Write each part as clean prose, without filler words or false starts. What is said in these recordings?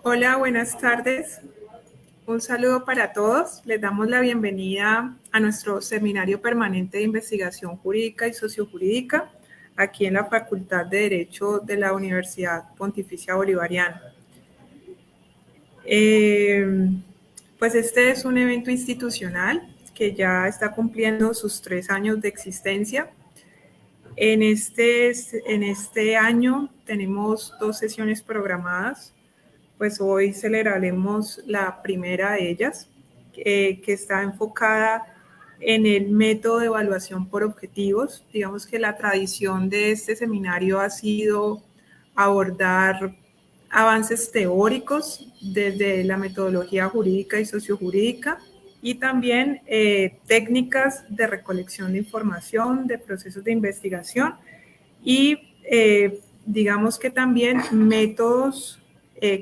Hola, buenas tardes. Un saludo para todos. Les damos la bienvenida a nuestro seminario permanente de investigación jurídica y sociojurídica aquí en la Facultad de Derecho de la Universidad Pontificia Bolivariana. Pues este es un evento institucional que ya está cumpliendo sus 3 años de existencia. En este año tenemos 2 sesiones programadas. Pues hoy celebraremos la primera de ellas, que está enfocada en el método de evaluación por objetivos. Digamos que la tradición de este seminario ha sido abordar avances teóricos desde la metodología jurídica y sociojurídica y también técnicas de recolección de información, de procesos de investigación y digamos que también métodos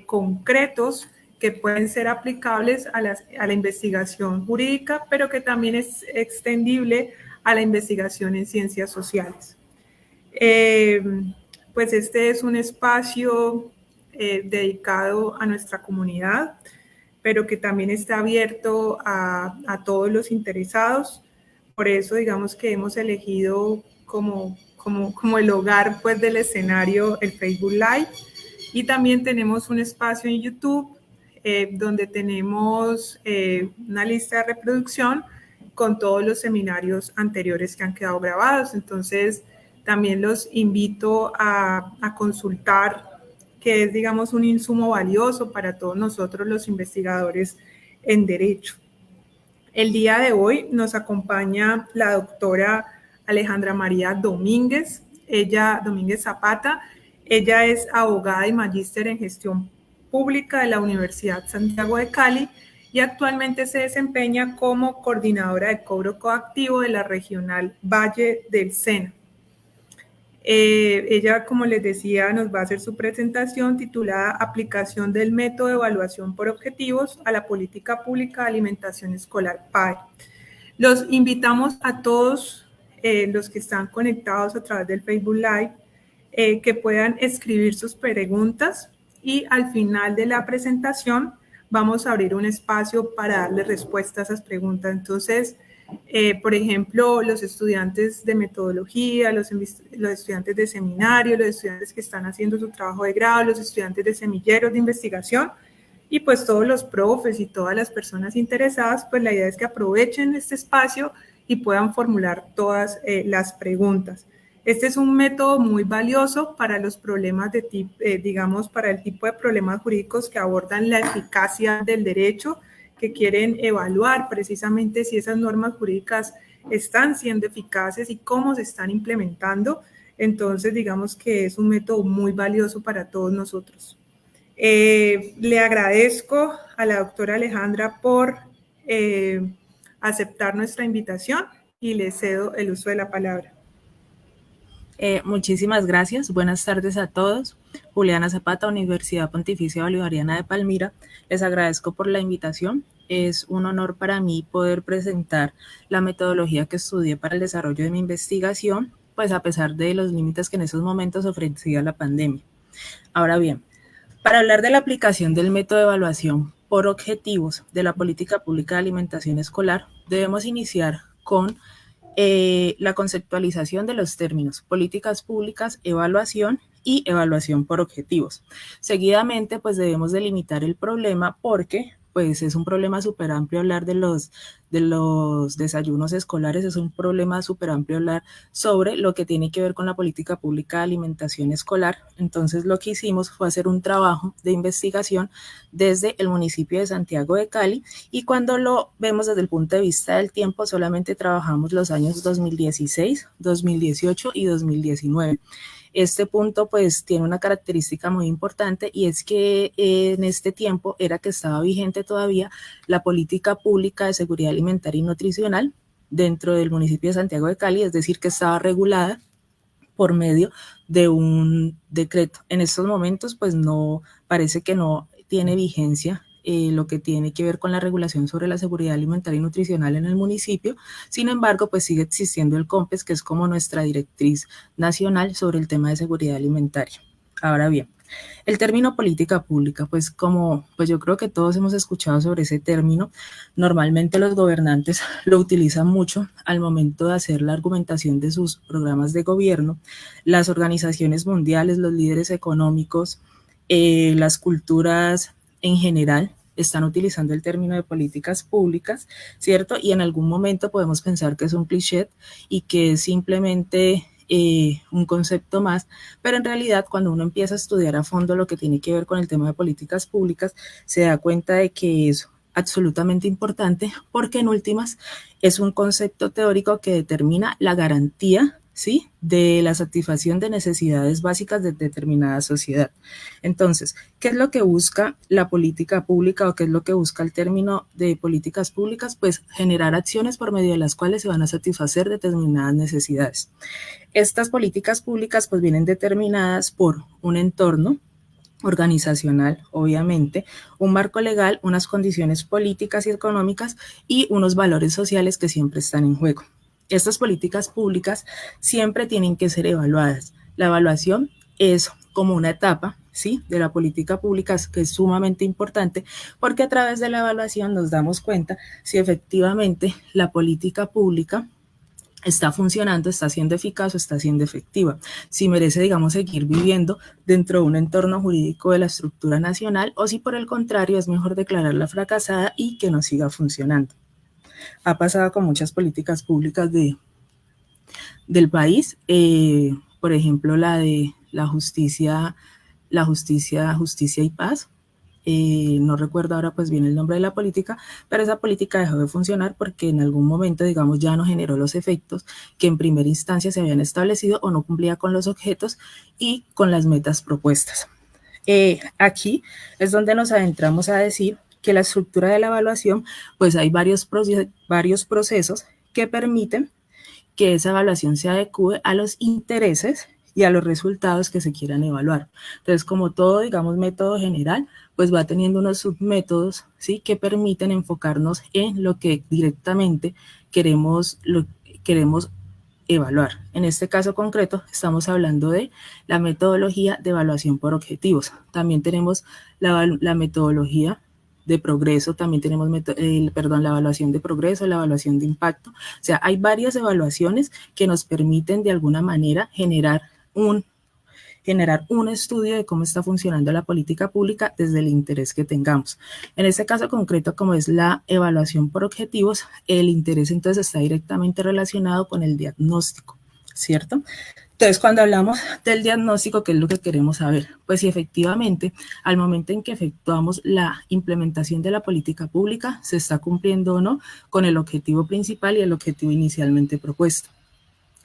concretos que pueden ser aplicables a la investigación jurídica, pero que también es extendible a la investigación en ciencias sociales. Pues este es un espacio dedicado a nuestra comunidad, pero que también está abierto a todos los interesados. Por eso, digamos que hemos elegido como el hogar pues, del escenario el Facebook Live. Y también tenemos un espacio en YouTube donde tenemos una lista de reproducción con todos los seminarios anteriores que han quedado grabados. Entonces, también los invito a consultar, que es, digamos, un insumo valioso para todos nosotros los investigadores en Derecho. El día de hoy nos acompaña la doctora Alejandra María Domínguez Zapata. Ella es abogada y magíster en gestión pública de la Universidad Santiago de Cali y actualmente se desempeña como coordinadora de cobro coactivo de la Regional Valle del Sena. Ella, como les decía, nos va a hacer su presentación titulada Aplicación del método de evaluación por objetivos a la política pública de alimentación escolar PAE. Los invitamos a todos los que están conectados a través del Facebook Live que puedan escribir sus preguntas y al final de la presentación vamos a abrir un espacio para darle respuesta a esas preguntas. Entonces, por ejemplo, los estudiantes de metodología, los estudiantes de seminario, los estudiantes que están haciendo su trabajo de grado, los estudiantes de semilleros de investigación y pues todos los profes y todas las personas interesadas, pues la idea es que aprovechen este espacio y puedan formular todas las preguntas. Este es un método muy valioso para los problemas de tipo, digamos, para el tipo de problemas jurídicos que abordan la eficacia del derecho, que quieren evaluar precisamente si esas normas jurídicas están siendo eficaces y cómo se están implementando. Entonces, digamos que es un método muy valioso para todos nosotros. Le agradezco a la doctora Alejandra por aceptar nuestra invitación y le cedo el uso de la palabra. Muchísimas gracias. Buenas tardes a todos. Juliana Zapata, Universidad Pontificia Bolivariana de Palmira. Les agradezco por la invitación. Es un honor para mí poder presentar la metodología que estudié para el desarrollo de mi investigación, pues a pesar de los límites que en esos momentos ofrecía la pandemia. Ahora bien, para hablar de la aplicación del método de evaluación por objetivos de la política pública de alimentación escolar, debemos iniciar con la conceptualización de los términos políticas públicas, evaluación y evaluación por objetivos. Seguidamente, pues debemos delimitar el problema porque pues es un problema súper amplio hablar de los desayunos escolares, es un problema súper amplio hablar sobre lo que tiene que ver con la política pública de alimentación escolar. Entonces lo que hicimos fue hacer un trabajo de investigación desde el municipio de Santiago de Cali y cuando lo vemos desde el punto de vista del tiempo solamente trabajamos los años 2016, 2018 y 2019. Este punto pues tiene una característica muy importante y es que en este tiempo era que estaba vigente todavía la política pública de seguridad alimentaria y nutricional dentro del municipio de Santiago de Cali, es decir, que estaba regulada por medio de un decreto. En estos momentos pues no, parece que no tiene vigencia lo que tiene que ver con la regulación sobre la seguridad alimentaria y nutricional en el municipio. Sin embargo, pues sigue existiendo el COMPES, que es como nuestra directriz nacional sobre el tema de seguridad alimentaria. Ahora bien, el término política pública, pues yo creo que todos hemos escuchado sobre ese término. Normalmente los gobernantes lo utilizan mucho al momento de hacer la argumentación de sus programas de gobierno. Las organizaciones mundiales, los líderes económicos, las culturas en general están utilizando el término de políticas públicas, ¿cierto? Y en algún momento podemos pensar que es un cliché y que es simplemente un concepto más, pero en realidad cuando uno empieza a estudiar a fondo lo que tiene que ver con el tema de políticas públicas, se da cuenta de que es absolutamente importante porque en últimas es un concepto teórico que determina la garantía, ¿sí?, de la satisfacción de necesidades básicas de determinada sociedad. Entonces, ¿qué es lo que busca la política pública o qué es lo que busca el término de políticas públicas? Pues generar acciones por medio de las cuales se van a satisfacer determinadas necesidades. Estas políticas públicas pues vienen determinadas por un entorno organizacional, obviamente, un marco legal, unas condiciones políticas y económicas y unos valores sociales que siempre están en juego. Estas políticas públicas siempre tienen que ser evaluadas. La evaluación es como una etapa, ¿sí?, de la política pública que es sumamente importante porque a través de la evaluación nos damos cuenta si efectivamente la política pública está funcionando, está siendo eficaz o está siendo efectiva, si merece, digamos, seguir viviendo dentro de un entorno jurídico de la estructura nacional o si por el contrario es mejor declararla fracasada y que no siga funcionando. Ha pasado con muchas políticas públicas del país, por ejemplo, la de justicia y paz. No recuerdo ahora pues bien el nombre de la política, pero esa política dejó de funcionar porque en algún momento, digamos, ya no generó los efectos que en primera instancia se habían establecido o no cumplía con los objetos y con las metas propuestas. Aquí es donde nos adentramos a decir que la estructura de la evaluación, pues hay varios procesos que permiten que esa evaluación se adecue a los intereses y a los resultados que se quieran evaluar. Entonces, como todo, digamos, método general, pues va teniendo unos submétodos, ¿sí?, que permiten enfocarnos en lo que directamente queremos evaluar. En este caso concreto, estamos hablando de la metodología de evaluación por objetivos. También tenemos la metodología de progreso, también tenemos la evaluación de progreso, la evaluación de impacto. O sea, hay varias evaluaciones que nos permiten de alguna manera generar un estudio de cómo está funcionando la política pública desde el interés que tengamos. En este caso concreto, como es la evaluación por objetivos, el interés entonces está directamente relacionado con el diagnóstico, ¿cierto? Entonces, cuando hablamos del diagnóstico, ¿qué es lo que queremos saber? Pues si efectivamente, al momento en que efectuamos la implementación de la política pública, se está cumpliendo o no con el objetivo principal y el objetivo inicialmente propuesto.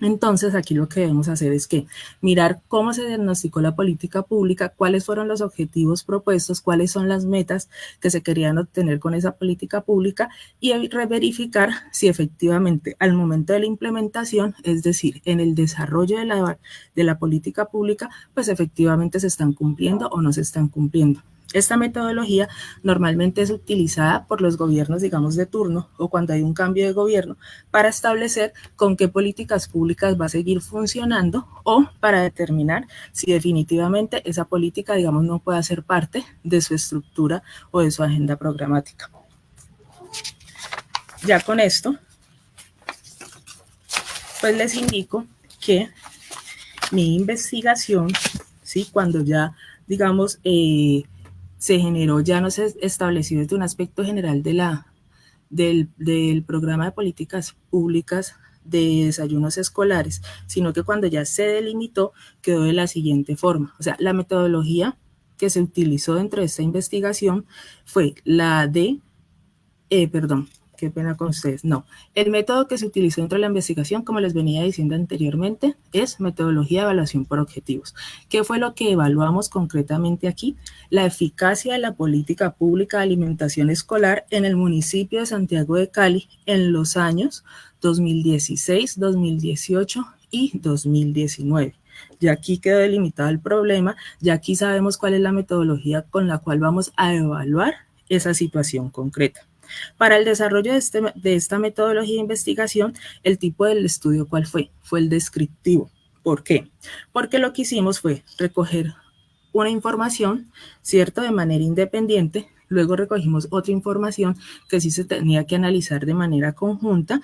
Entonces, aquí lo que debemos hacer es que mirar cómo se diagnosticó la política pública, cuáles fueron los objetivos propuestos, cuáles son las metas que se querían obtener con esa política pública y verificar si efectivamente al momento de la implementación, es decir, en el desarrollo de la política pública, pues efectivamente se están cumpliendo o no se están cumpliendo. Esta metodología normalmente es utilizada por los gobiernos, digamos, de turno o cuando hay un cambio de gobierno para establecer con qué políticas públicas va a seguir funcionando o para determinar si definitivamente esa política, digamos, no puede ser parte de su estructura o de su agenda programática. Ya con esto, pues les indico que mi investigación, ¿sí?, cuando ya, digamos, se generó, ya no se estableció desde un aspecto general del programa de políticas públicas de desayunos escolares, sino que cuando ya se delimitó quedó de la siguiente forma. O sea, la metodología que se utilizó dentro de esta investigación fue la de, qué pena con ustedes, no. El método que se utilizó dentro de la investigación, como les venía diciendo anteriormente, es metodología de evaluación por objetivos. ¿Qué fue lo que evaluamos concretamente aquí? La eficacia de la política pública de alimentación escolar en el municipio de Santiago de Cali en los años 2016, 2018 y 2019. Ya aquí quedó delimitado el problema, ya aquí sabemos cuál es la metodología con la cual vamos a evaluar esa situación concreta. Para el desarrollo de esta metodología de investigación, el tipo del estudio, ¿cuál fue? Fue el descriptivo. ¿Por qué? Porque lo que hicimos fue recoger una información, ¿cierto?, de manera independiente. Luego recogimos otra información que sí se tenía que analizar de manera conjunta,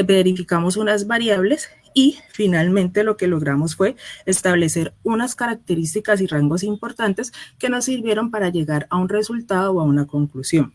verificamos unas variables y finalmente lo que logramos fue establecer unas características y rangos importantes que nos sirvieron para llegar a un resultado o a una conclusión.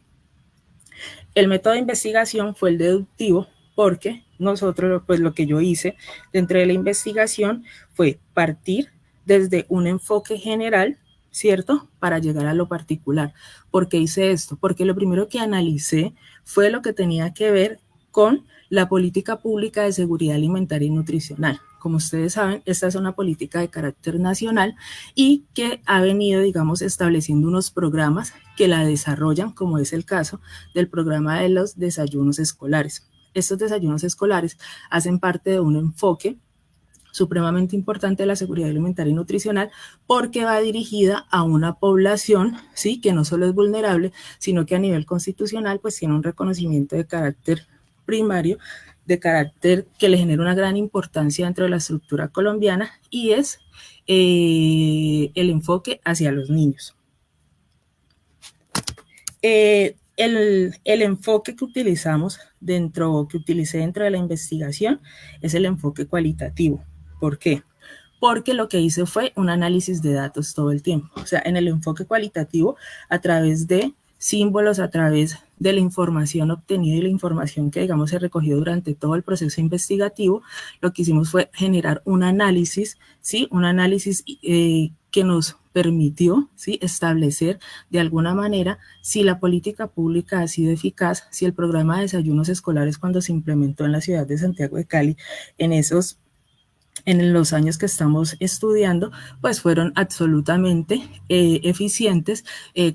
El método de investigación fue el deductivo porque nosotros, pues lo que yo hice dentro de la investigación fue partir desde un enfoque general, ¿cierto?, para llegar a lo particular. ¿Por qué hice esto? Porque lo primero que analicé fue lo que tenía que ver con la política pública de seguridad alimentaria y nutricional. Como ustedes saben, esta es una política de carácter nacional y que ha venido, digamos, estableciendo unos programas que la desarrollan, como es el caso del programa de los desayunos escolares. Estos desayunos escolares hacen parte de un enfoque supremamente importante de la seguridad alimentaria y nutricional porque va dirigida a una población, ¿sí?, que no solo es vulnerable, sino que a nivel constitucional pues tiene un reconocimiento de carácter primario, de carácter que le genera una gran importancia dentro de la estructura colombiana y es el enfoque hacia los niños. El enfoque que utilicé dentro de la investigación es el enfoque cualitativo. ¿Por qué? Porque lo que hice fue un análisis de datos todo el tiempo. O sea, en el enfoque cualitativo, a través de símbolos, a través de la información obtenida y la información que, digamos, se recogió durante todo el proceso investigativo, lo que hicimos fue generar un análisis, ¿sí? Un análisis que nos permitió, ¿sí?, establecer de alguna manera si la política pública ha sido eficaz, si el programa de desayunos escolares cuando se implementó en la ciudad de Santiago de Cali en los años que estamos estudiando, pues fueron absolutamente eficientes,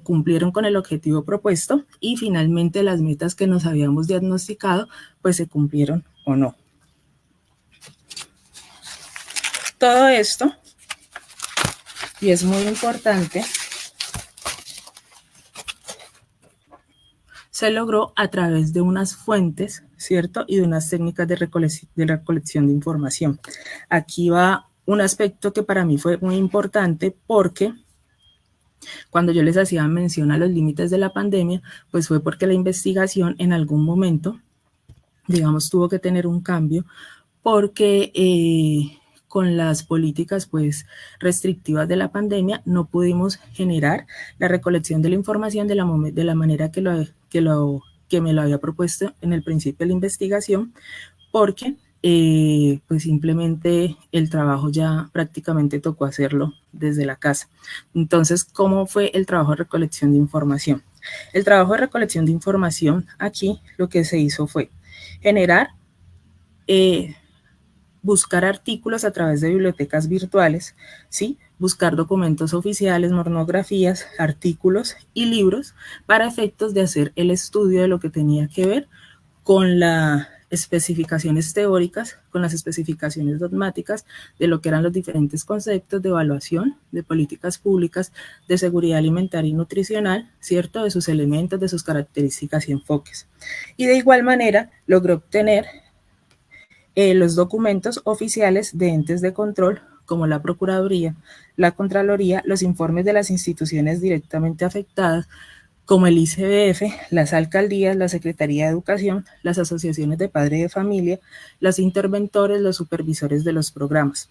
cumplieron con el objetivo propuesto y finalmente las metas que nos habíamos diagnosticado, pues se cumplieron o no. Todo esto, y es muy importante, se logró a través de unas fuentes, ¿cierto?, y de unas técnicas de recolección de información. Aquí va un aspecto que para mí fue muy importante porque cuando yo les hacía mención a los límites de la pandemia, pues fue porque la investigación en algún momento, digamos, tuvo que tener un cambio porque con las políticas pues restrictivas de la pandemia no pudimos generar la recolección de la información de la manera que me lo había propuesto en el principio de la investigación, porque pues simplemente el trabajo ya prácticamente tocó hacerlo desde la casa. Entonces, ¿cómo fue el trabajo de recolección de información? El trabajo de recolección de información aquí lo que se hizo fue generar buscar artículos a través de bibliotecas virtuales, ¿sí?, buscar documentos oficiales, monografías, artículos y libros para efectos de hacer el estudio de lo que tenía que ver con las especificaciones teóricas, con las especificaciones dogmáticas de lo que eran los diferentes conceptos de evaluación de políticas públicas de seguridad alimentaria y nutricional, ¿cierto?, de sus elementos, de sus características y enfoques. Y de igual manera logró obtener los documentos oficiales de entes de control como la Procuraduría, la Contraloría, los informes de las instituciones directamente afectadas como el ICBF, las alcaldías, la Secretaría de Educación, las asociaciones de padres de familia, los interventores, los supervisores de los programas.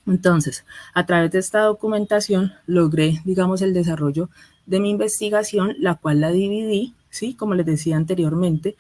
Entonces, a través de esta documentación logré, digamos, el desarrollo de mi investigación, la cual la dividí, ¿sí?, como les decía anteriormente,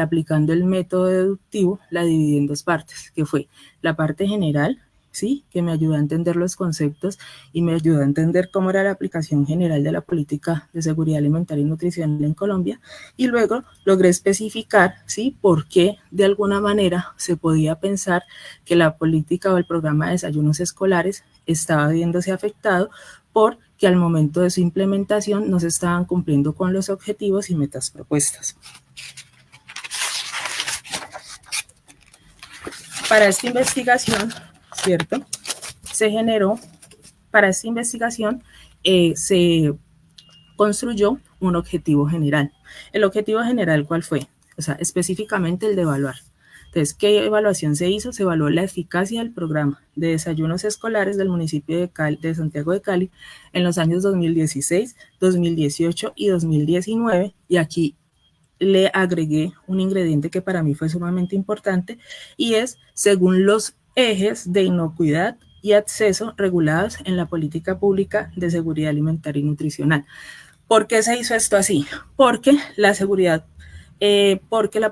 aplicando el método deductivo, la dividí en dos partes, que fue la parte general, ¿sí?, que me ayudó a entender los conceptos y me ayudó a entender cómo era la aplicación general de la política de seguridad alimentaria y nutricional en Colombia, y luego logré especificar, ¿sí?, por qué de alguna manera se podía pensar que la política o el programa de desayunos escolares estaba viéndose afectado porque al momento de su implementación no se estaban cumpliendo con los objetivos y metas propuestas. Para esta investigación, ¿cierto?, se construyó un objetivo general. ¿El objetivo general cuál fue? O sea, específicamente el de evaluar. Entonces, ¿qué evaluación se hizo? Se evaluó la eficacia del programa de desayunos escolares del municipio de Santiago de Cali en los años 2016, 2018 y 2019, y aquí le agregué un ingrediente que para mí fue sumamente importante, y es según los ejes de inocuidad y acceso regulados en la política pública de seguridad alimentaria y nutricional. ¿Por qué se hizo esto así? Porque la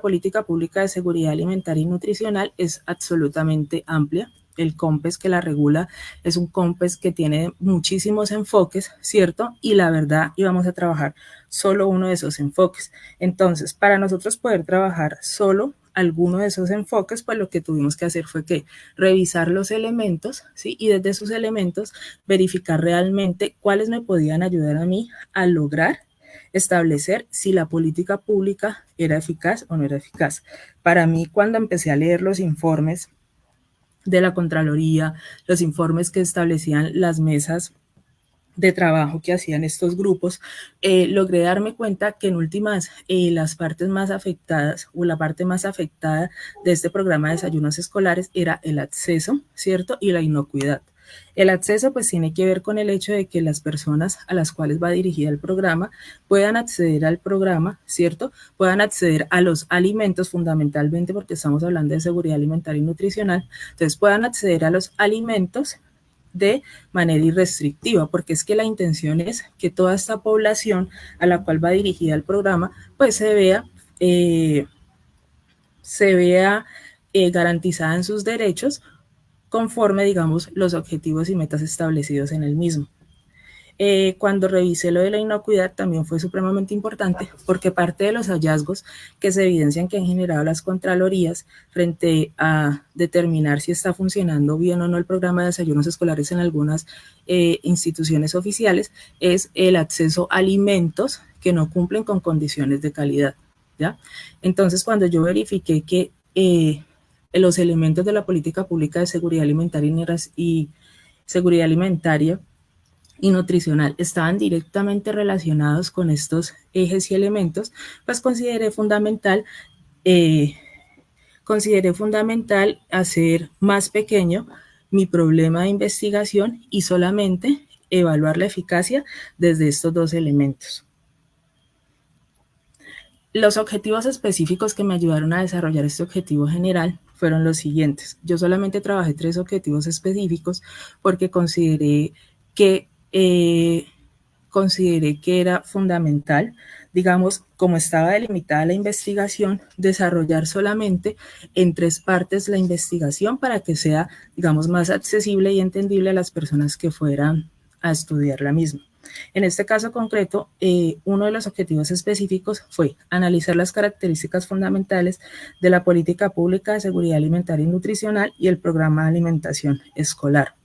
política pública de seguridad alimentaria y nutricional es absolutamente amplia. El COMPES que la regula es un COMPES que tiene muchísimos enfoques, ¿cierto? Y la verdad, íbamos a trabajar solo uno de esos enfoques. Entonces, para nosotros poder trabajar solo alguno de esos enfoques, pues lo que tuvimos que hacer fue que revisar los elementos, ¿sí? Y desde esos elementos verificar realmente cuáles me podían ayudar a mí a lograr establecer si la política pública era eficaz o no era eficaz. Para mí, cuando empecé a leer los informes de la Contraloría, los informes que establecían las mesas de trabajo que hacían estos grupos, logré darme cuenta que en últimas las partes más afectadas o la parte más afectada de este programa de desayunos escolares era el acceso, ¿cierto? Y la inocuidad. El acceso pues tiene que ver con el hecho de que las personas a las cuales va dirigida el programa puedan acceder al programa, ¿cierto? Puedan acceder a los alimentos fundamentalmente porque estamos hablando de seguridad alimentaria y nutricional, entonces puedan acceder a los alimentos de manera irrestrictiva, porque es que la intención es que toda esta población a la cual va dirigida el programa, pues se vea garantizada en sus derechos conforme, digamos, los objetivos y metas establecidos en el mismo. Cuando revisé lo de la inocuidad también fue supremamente importante porque parte de los hallazgos que se evidencian que han generado las contralorías frente a determinar si está funcionando bien o no el programa de desayunos escolares en algunas instituciones oficiales es el acceso a alimentos que no cumplen con condiciones de calidad, ¿ya? Entonces, cuando yo verifiqué que los elementos de la política pública de seguridad alimentaria y nutricional estaban directamente relacionados con estos ejes y elementos, pues consideré fundamental hacer más pequeño mi problema de investigación y solamente evaluar la eficacia desde estos dos elementos. Los objetivos específicos que me ayudaron a desarrollar este objetivo general fueron los siguientes. Yo solamente trabajé 3 objetivos específicos porque consideré que era fundamental, digamos, como estaba delimitada la investigación, desarrollar solamente en 3 partes la investigación para que sea, digamos, más accesible y entendible a las personas que fueran a estudiar la misma. En este caso concreto, uno de los objetivos específicos fue analizar las características fundamentales de la política pública de seguridad alimentaria y nutricional y el programa de alimentación escolar.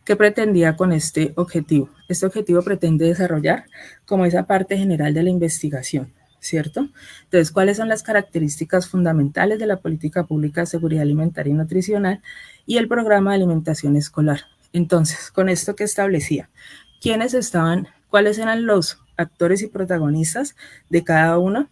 ¿Qué pretendía con este objetivo? Este objetivo pretende desarrollar como esa parte general de la investigación, ¿cierto? Entonces, ¿cuáles son las características fundamentales de la política pública de seguridad alimentaria y nutricional y el programa de alimentación escolar? Entonces, con esto que establecía, cuáles eran los actores y protagonistas de cada uno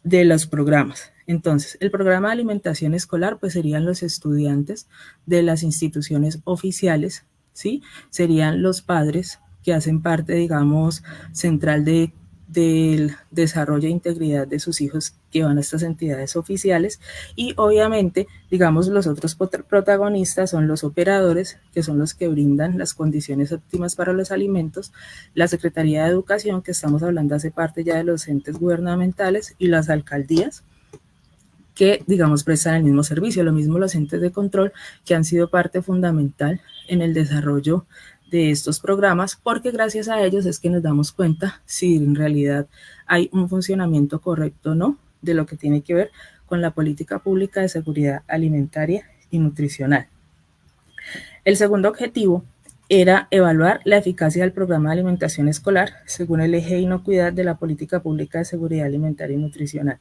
de los programas. Entonces, el programa de alimentación escolar, pues serían los estudiantes de las instituciones oficiales, ¿sí? Serían los padres que hacen parte, digamos, central del desarrollo e integridad de sus hijos que van a estas entidades oficiales y obviamente, digamos, los otros protagonistas son los operadores, que son los que brindan las condiciones óptimas para los alimentos, la Secretaría de Educación, que estamos hablando hace parte ya de los entes gubernamentales y las alcaldías, que, digamos, prestan el mismo servicio, lo mismo los entes de control que han sido parte fundamental en el desarrollo de estos programas, porque gracias a ellos es que nos damos cuenta si en realidad hay un funcionamiento correcto o no de lo que tiene que ver con la política pública de seguridad alimentaria y nutricional. El segundo objetivo era evaluar la eficacia del programa de alimentación escolar según el eje de inocuidad de la política pública de seguridad alimentaria y nutricional.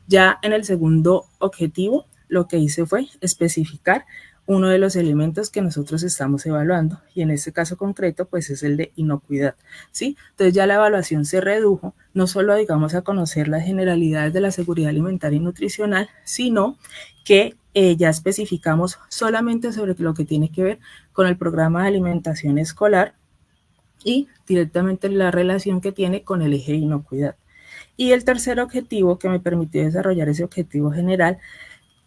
Ya en el segundo objetivo, lo que hice fue especificar uno de los elementos que nosotros estamos evaluando, y en este caso concreto pues es el de inocuidad, ¿sí? Entonces ya la evaluación se redujo no solo, digamos, a conocer las generalidades de la seguridad alimentaria y nutricional, sino que ya especificamos solamente sobre lo que tiene que ver con el programa de alimentación escolar y directamente la relación que tiene con el eje de inocuidad. Y el tercer objetivo que me permitió desarrollar ese objetivo general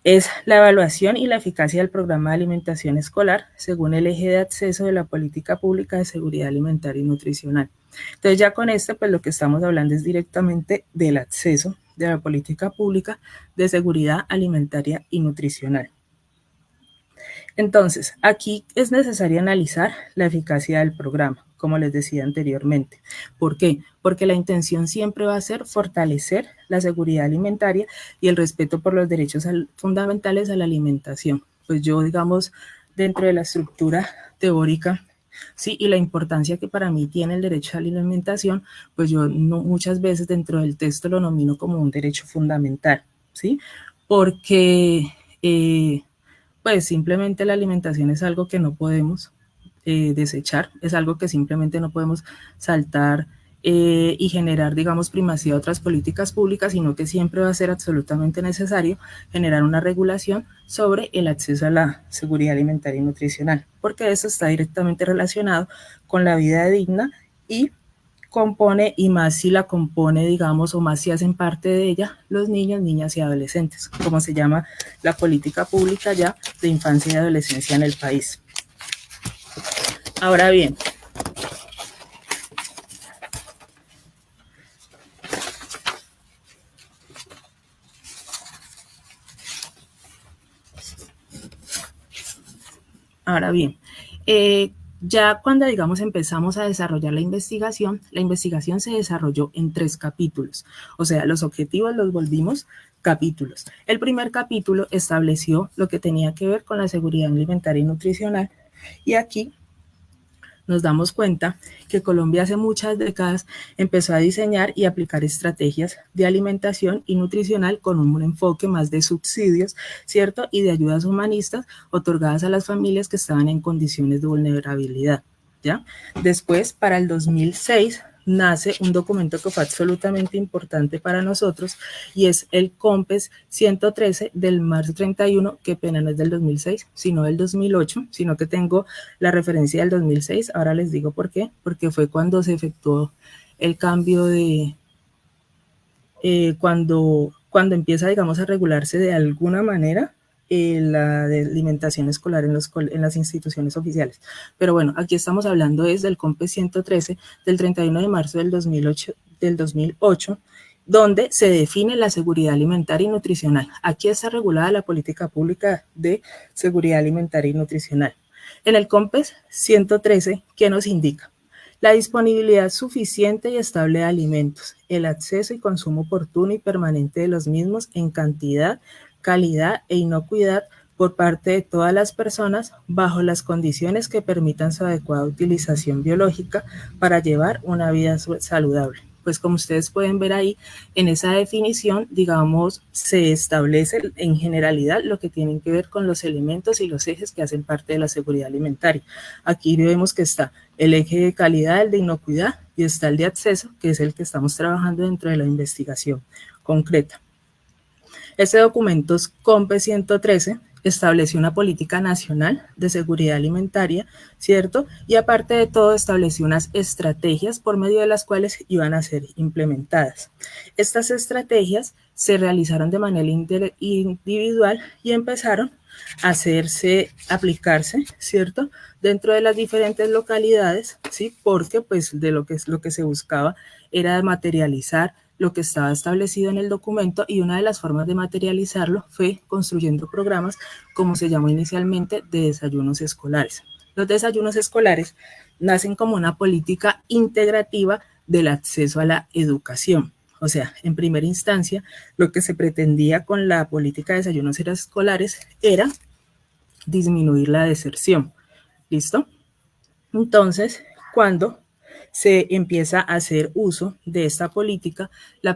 es la evaluación y la eficacia del programa de alimentación escolar según el eje de acceso de la política pública de seguridad alimentaria y nutricional. Entonces ya con esto, pues lo que estamos hablando es directamente del acceso de la política pública de seguridad alimentaria y nutricional. Entonces, aquí es necesario analizar la eficacia del programa, como les decía anteriormente. ¿Por qué? Porque la intención siempre va a ser fortalecer la seguridad alimentaria y el respeto por los derechos fundamentales a la alimentación. Pues yo, digamos, dentro de la estructura teórica, sí, y la importancia que para mí tiene el derecho a la alimentación, pues yo muchas veces dentro del texto lo nomino como un derecho fundamental, ¿sí? Porque pues simplemente la alimentación es algo que no podemos desechar, es algo que simplemente no podemos saltar y generar, digamos, primacía a otras políticas públicas, sino que siempre va a ser absolutamente necesario generar una regulación sobre el acceso a la seguridad alimentaria y nutricional, porque eso está directamente relacionado con la vida digna y compone, y más si la compone, digamos, o más si hacen parte de ella los niños, niñas y adolescentes, como se llama la política pública ya de infancia y adolescencia en el país. Ahora bien, ya cuando, digamos, empezamos a desarrollar la investigación se desarrolló en 3 capítulos. O sea, los objetivos los volvimos capítulos. El primer capítulo estableció lo que tenía que ver con la seguridad alimentaria y nutricional. Y aquí nos damos cuenta que Colombia hace muchas décadas empezó a diseñar y aplicar estrategias de alimentación y nutricional con un enfoque más de subsidios, ¿cierto? Y de ayudas humanistas otorgadas a las familias que estaban en condiciones de vulnerabilidad, ¿ya? Después, para el 2006, nace un documento que fue absolutamente importante para nosotros y es el COMPES 113 del marzo 31, que pena no es del 2006, sino del 2008, sino que tengo la referencia del 2006, ahora les digo por qué, porque fue cuando se efectuó el cambio de, cuando empieza, digamos, a regularse de alguna manera la alimentación escolar en las instituciones oficiales. Pero bueno, aquí estamos hablando desde el COMPES 113 del 31 de marzo del 2008, donde se define la seguridad alimentaria y nutricional. Aquí está regulada la política pública de seguridad alimentaria y nutricional. En el COMPES 113, ¿qué nos indica? La disponibilidad suficiente y estable de alimentos, el acceso y consumo oportuno y permanente de los mismos en cantidad, calidad e inocuidad por parte de todas las personas bajo las condiciones que permitan su adecuada utilización biológica para llevar una vida saludable. Pues como ustedes pueden ver ahí, en esa definición, digamos, se establece en generalidad lo que tienen que ver con los elementos y los ejes que hacen parte de la seguridad alimentaria. Aquí vemos que está el eje de calidad, el de inocuidad, y está el de acceso, que es el que estamos trabajando dentro de la investigación concreta. Este documento COMPES 113 estableció una política nacional de seguridad alimentaria, ¿cierto? Y aparte de todo, estableció unas estrategias por medio de las cuales iban a ser implementadas. Estas estrategias se realizaron de manera individual y empezaron a aplicarse, ¿cierto? Dentro de las diferentes localidades, ¿sí? Porque pues de lo que se buscaba era materializar lo que estaba establecido en el documento, y una de las formas de materializarlo fue construyendo programas, como se llamó inicialmente, de desayunos escolares. Los desayunos escolares nacen como una política integrativa del acceso a la educación. O sea, en primera instancia, lo que se pretendía con la política de desayunos escolares era disminuir la deserción. ¿Listo? Entonces, cuando se empieza a hacer uso de esta política, la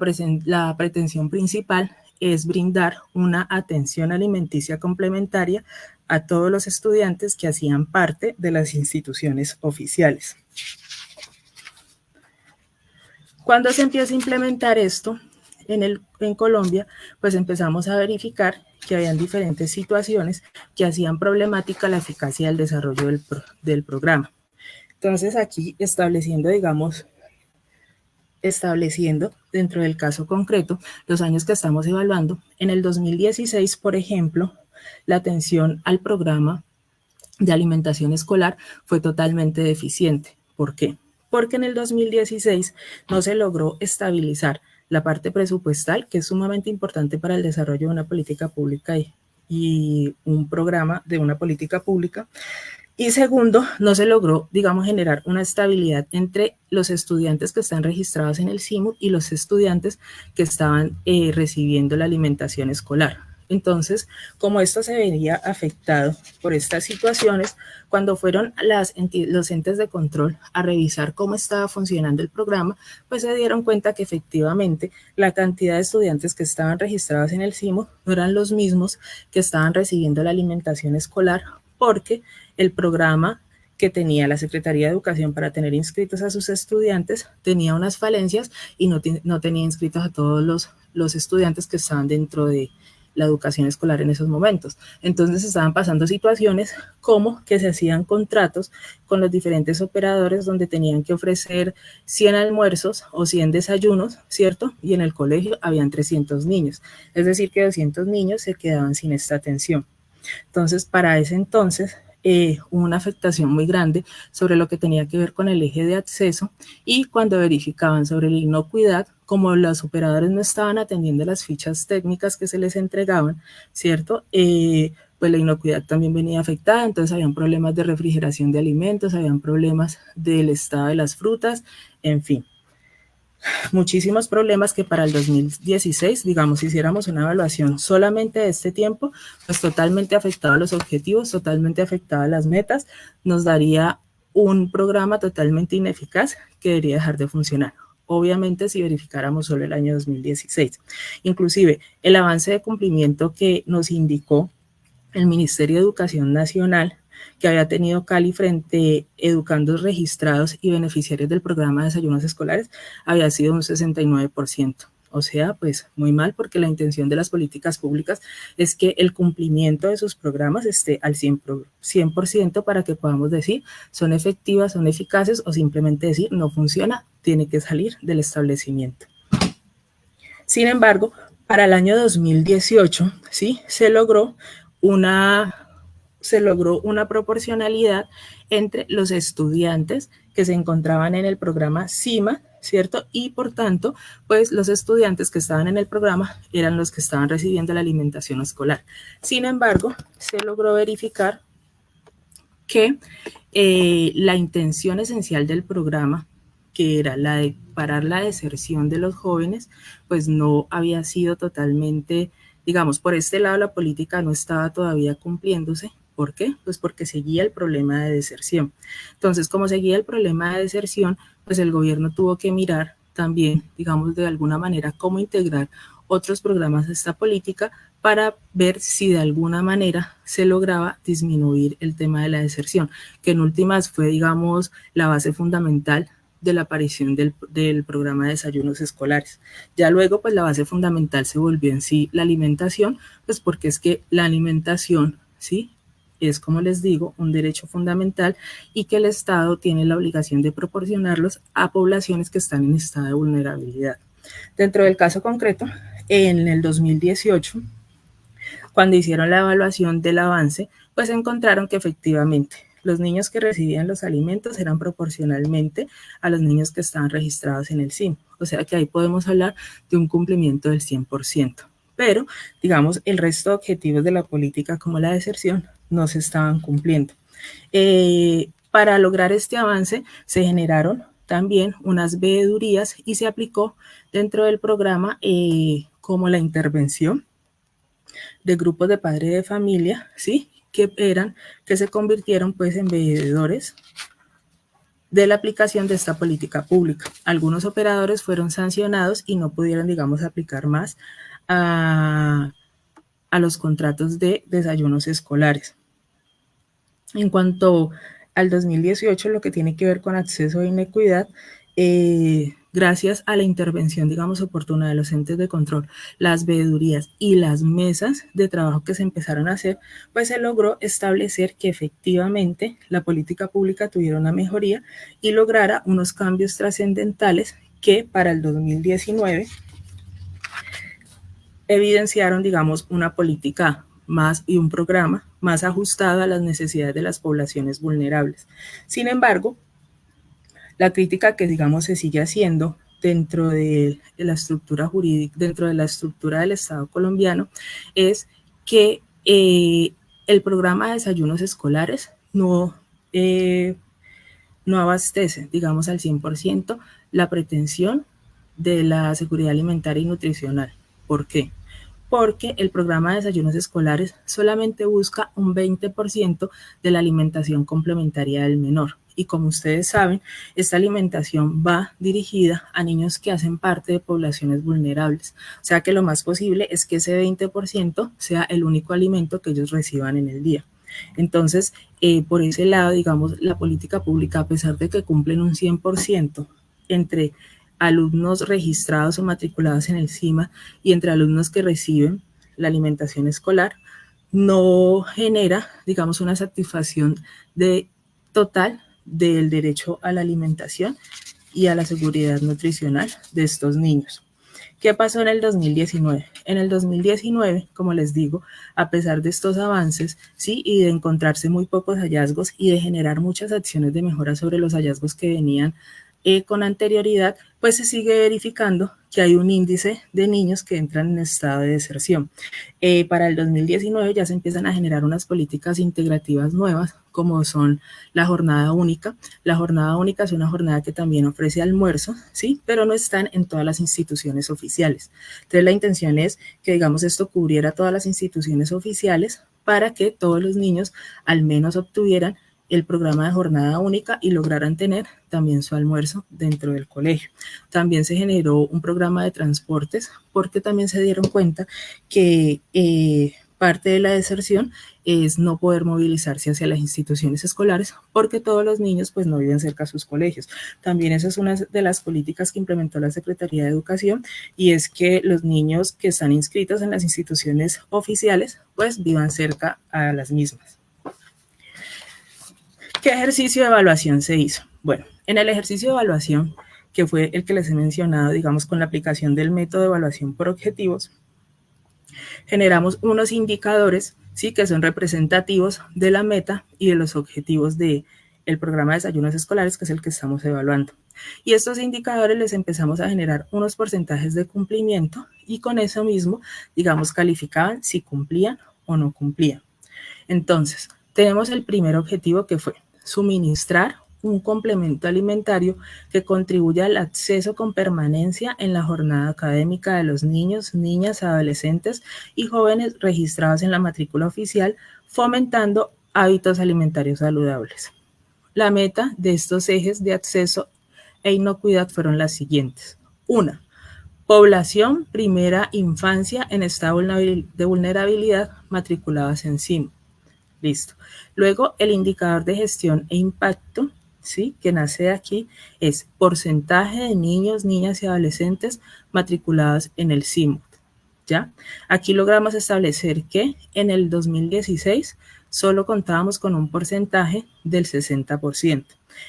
pretensión principal es brindar una atención alimenticia complementaria a todos los estudiantes que hacían parte de las instituciones oficiales. Cuando se empieza a implementar esto en Colombia, pues empezamos a verificar que habían diferentes situaciones que hacían problemática la eficacia del desarrollo del programa. Entonces aquí estableciendo dentro del caso concreto los años que estamos evaluando, en el 2016, por ejemplo, la atención al programa de alimentación escolar fue totalmente deficiente. ¿Por qué? Porque en el 2016 no se logró estabilizar la parte presupuestal, que es sumamente importante para el desarrollo de una política pública y un programa de una política pública. Y segundo, no se logró, generar una estabilidad entre los estudiantes que están registrados en el CIMUC y los estudiantes que estaban recibiendo la alimentación escolar. Entonces, como esto se veía afectado por estas situaciones, cuando fueron los entes de control a revisar cómo estaba funcionando el programa, pues se dieron cuenta que efectivamente la cantidad de estudiantes que estaban registrados en el CIMUC no eran los mismos que estaban recibiendo la alimentación escolar, porque el programa que tenía la Secretaría de Educación para tener inscritos a sus estudiantes tenía unas falencias y no tenía inscritos a todos los estudiantes que estaban dentro de la educación escolar en esos momentos. Entonces estaban pasando situaciones como que se hacían contratos con los diferentes operadores donde tenían que ofrecer 100 almuerzos o 100 desayunos, ¿cierto? Y en el colegio habían 300 niños. Es decir, que 200 niños se quedaban sin esta atención. Entonces, para ese entonces, hubo una afectación muy grande sobre lo que tenía que ver con el eje de acceso, y cuando verificaban sobre la inocuidad, como los operadores no estaban atendiendo las fichas técnicas que se les entregaban, ¿cierto? Pues la inocuidad también venía afectada, entonces habían problemas de refrigeración de alimentos, habían problemas del estado de las frutas, en fin. Muchísimos problemas que para el 2016, si hiciéramos una evaluación solamente de este tiempo, pues totalmente afectado a los objetivos, totalmente afectado a las metas, nos daría un programa totalmente ineficaz que debería dejar de funcionar. Obviamente, si verificáramos solo el año 2016. Inclusive, el avance de cumplimiento que nos indicó el Ministerio de Educación Nacional que había tenido Cali frente a educandos registrados y beneficiarios del programa de desayunos escolares había sido un 69%. O sea, pues muy mal, porque la intención de las políticas públicas es que el cumplimiento de sus programas esté al 100% para que podamos decir son efectivas, son eficaces, o simplemente decir no funciona, tiene que salir del establecimiento. Sin embargo, para el año 2018, ¿sí? se logró una proporcionalidad entre los estudiantes que se encontraban en el programa CIMA, ¿cierto? Y por tanto, pues los estudiantes que estaban en el programa eran los que estaban recibiendo la alimentación escolar. Sin embargo, se logró verificar que la intención esencial del programa, que era la de parar la deserción de los jóvenes, pues no había sido totalmente, por este lado la política no estaba todavía cumpliéndose. ¿Por qué? Pues porque seguía el problema de deserción. Entonces, como seguía el problema de deserción, pues el gobierno tuvo que mirar también, de alguna manera, cómo integrar otros programas de esta política para ver si de alguna manera se lograba disminuir el tema de la deserción, que en últimas fue, la base fundamental de la aparición del programa de desayunos escolares. Ya luego, pues la base fundamental se volvió en sí la alimentación, pues porque es que la alimentación, ¿sí?, es, como les digo, un derecho fundamental y que el Estado tiene la obligación de proporcionarlos a poblaciones que están en estado de vulnerabilidad. Dentro del caso concreto, en el 2018, cuando hicieron la evaluación del avance, pues encontraron que efectivamente los niños que recibían los alimentos eran proporcionalmente a los niños que estaban registrados en el CIM. O sea que ahí podemos hablar de un cumplimiento del 100%. Pero, el resto de objetivos de la política, como la deserción, no se estaban cumpliendo. Para lograr este avance, se generaron también unas veedurías y se aplicó dentro del programa como la intervención de grupos de padres de familia, ¿sí?, que se convirtieron pues en veedores de la aplicación de esta política pública. Algunos operadores fueron sancionados y no pudieron, aplicar más a los contratos de desayunos escolares. En cuanto al 2018, lo que tiene que ver con acceso e inequidad, gracias a la intervención, digamos, oportuna de los entes de control, las veedurías y las mesas de trabajo que se empezaron a hacer, pues se logró establecer que efectivamente la política pública tuviera una mejoría y lograra unos cambios trascendentales que para el 2019 evidenciaron, digamos, una política más y un programa más ajustado a las necesidades de las poblaciones vulnerables. Sin embargo, la crítica que, digamos, se sigue haciendo dentro de la estructura jurídica, dentro de la estructura del Estado colombiano, es que el programa de desayunos escolares no abastece, digamos, al 100% la pretensión de la seguridad alimentaria y nutricional. ¿Por qué? Porque el programa de desayunos escolares solamente busca un 20% de la alimentación complementaria del menor. Y como ustedes saben, esta alimentación va dirigida a niños que hacen parte de poblaciones vulnerables. O sea que lo más posible es que ese 20% sea el único alimento que ellos reciban en el día. Entonces, por ese lado, digamos, la política pública, a pesar de que cumplen un 100% entre alumnos registrados o matriculados en el CIMA y entre alumnos que reciben la alimentación escolar, no genera, digamos, una satisfacción total del derecho a la alimentación y a la seguridad nutricional de estos niños. ¿Qué pasó en el 2019? En el 2019, como les digo, a pesar de estos avances, sí, y de encontrarse muy pocos hallazgos y de generar muchas acciones de mejora sobre los hallazgos que venían con anterioridad, pues se sigue verificando que hay un índice de niños que entran en estado de deserción. Para el 2019 ya se empiezan a generar unas políticas integrativas nuevas, como son la jornada única. La jornada única es una jornada que también ofrece almuerzo, ¿sí? Pero no están en todas las instituciones oficiales. Entonces la intención es que, digamos, esto cubriera todas las instituciones oficiales para que todos los niños al menos obtuvieran el programa de jornada única y lograran tener también su almuerzo dentro del colegio. También se generó un programa de transportes porque también se dieron cuenta que parte de la deserción es no poder movilizarse hacia las instituciones escolares porque todos los niños pues no viven cerca de sus colegios. También esa es una de las políticas que implementó la Secretaría de Educación y es que los niños que están inscritos en las instituciones oficiales pues vivan cerca a las mismas. ¿Qué ejercicio de evaluación se hizo? Bueno, en el ejercicio de evaluación, que fue el que les he mencionado, digamos, con la aplicación del método de evaluación por objetivos, generamos unos indicadores, ¿sí?, que son representativos de la meta y de los objetivos del programa de desayunos escolares, que es el que estamos evaluando. Y estos indicadores les empezamos a generar unos porcentajes de cumplimiento y con eso mismo, digamos, calificaban si cumplían o no cumplían. Entonces, tenemos el primer objetivo que fue suministrar un complemento alimentario que contribuya al acceso con permanencia en la jornada académica de los niños, niñas, adolescentes y jóvenes registrados en la matrícula oficial, fomentando hábitos alimentarios saludables. La meta de estos ejes de acceso e inocuidad fueron las siguientes. 1. Población primera infancia en estado de vulnerabilidad matriculadas en CIMA. Listo. Luego, el indicador de gestión e impacto, ¿sí?, que nace de aquí, es porcentaje de niños, niñas y adolescentes matriculados en el CIMUT, ¿ya? Aquí logramos establecer que en el 2016 solo contábamos con un porcentaje del 60%,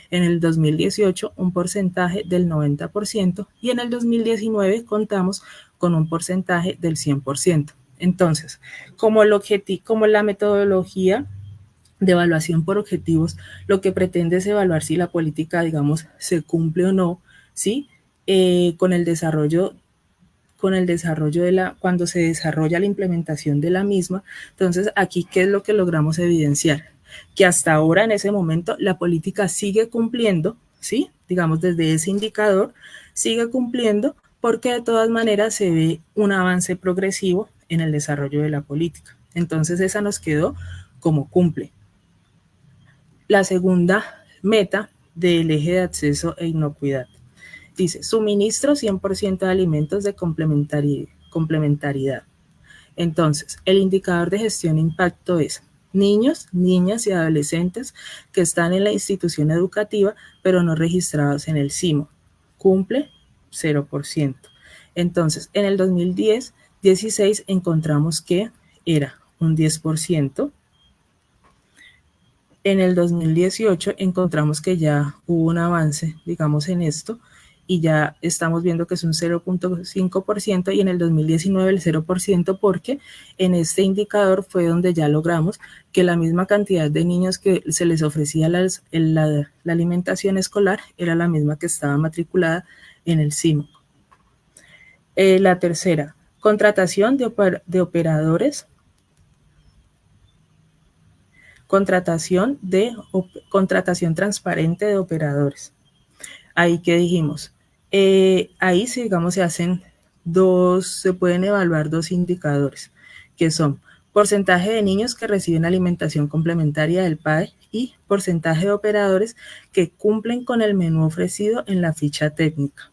en el 2018 un porcentaje del 90% y en el 2019 contamos con un porcentaje del 100%. Entonces, como la metodología de evaluación por objetivos, lo que pretende es evaluar si la política, digamos, se cumple o no, ¿sí? Con el desarrollo cuando se desarrolla la implementación de la misma. Entonces, aquí, ¿qué es lo que logramos evidenciar? Que hasta ahora, en ese momento, la política sigue cumpliendo, ¿sí? Digamos, desde ese indicador, sigue cumpliendo, porque de todas maneras se ve un avance progresivo en el desarrollo de la política. Entonces, esa nos quedó como cumple. La segunda meta del eje de acceso e inocuidad dice: suministro 100% de alimentos de complementariedad. Entonces, el indicador de gestión de impacto es niños, niñas y adolescentes que están en la institución educativa pero no registrados en el CIMO. Cumple 0%. Entonces, en el 2010-16 encontramos que era un 10%. En el 2018 encontramos que ya hubo un avance, digamos, en esto, y ya estamos viendo que es un 0.5%, y en el 2019 el 0%, porque en este indicador fue donde ya logramos que la misma cantidad de niños que se les ofrecía la alimentación escolar era la misma que estaba matriculada en el CIMO. La tercera, contratación de operadores. Contratación transparente de operadores. Ahí que dijimos, ahí sí, digamos, se pueden evaluar dos indicadores, que son porcentaje de niños que reciben alimentación complementaria del PAE y porcentaje de operadores que cumplen con el menú ofrecido en la ficha técnica.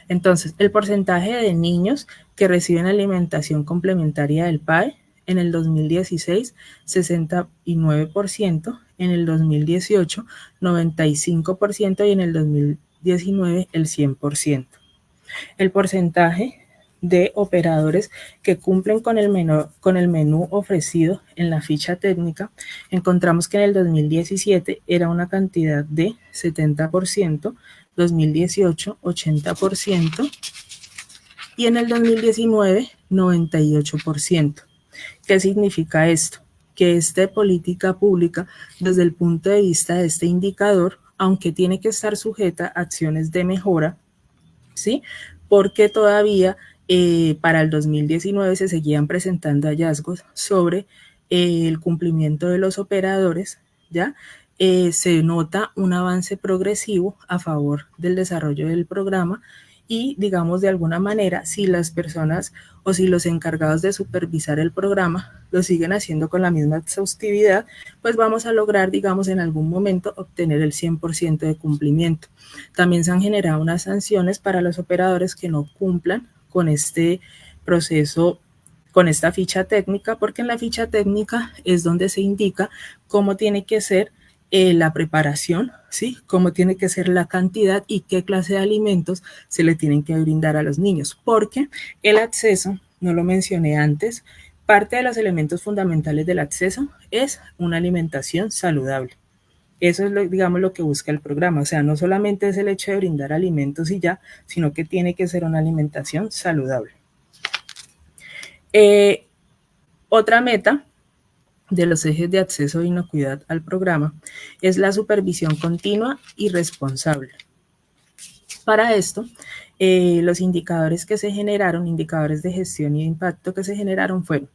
Entonces, el porcentaje de niños que reciben alimentación complementaria del PAE en el 2016, 69%, en el 2018, 95% y en el 2019, el 100%. El porcentaje de operadores que cumplen con el menú ofrecido en la ficha técnica, encontramos que en el 2017 era una cantidad de 70%, 2018 80% y en el 2019 98%. ¿Qué significa esto? Que esta política pública, desde el punto de vista de este indicador, aunque tiene que estar sujeta a acciones de mejora, ¿sí? Porque todavía para el 2019 se seguían presentando hallazgos sobre el cumplimiento de los operadores, ¿ya? Se nota un avance progresivo a favor del desarrollo del programa y, digamos, de alguna manera, si las personas o si los encargados de supervisar el programa lo siguen haciendo con la misma exhaustividad, pues vamos a lograr, digamos, en algún momento obtener el 100% de cumplimiento. También se han generado unas sanciones para los operadores que no cumplan con este proceso, con esta ficha técnica, porque en la ficha técnica es donde se indica cómo tiene que ser la preparación, ¿sí? Cómo tiene que ser la cantidad y qué clase de alimentos se le tienen que brindar a los niños, porque el acceso, no lo mencioné antes, parte de los elementos fundamentales del acceso es una alimentación saludable. Eso es, digamos, lo que busca el programa. O sea, no solamente es el hecho de brindar alimentos y ya, sino que tiene que ser una alimentación saludable. Otra meta de los ejes de acceso e inocuidad al programa es la supervisión continua y responsable. Para esto, los indicadores que se generaron, indicadores de gestión y de impacto que se generaron fueron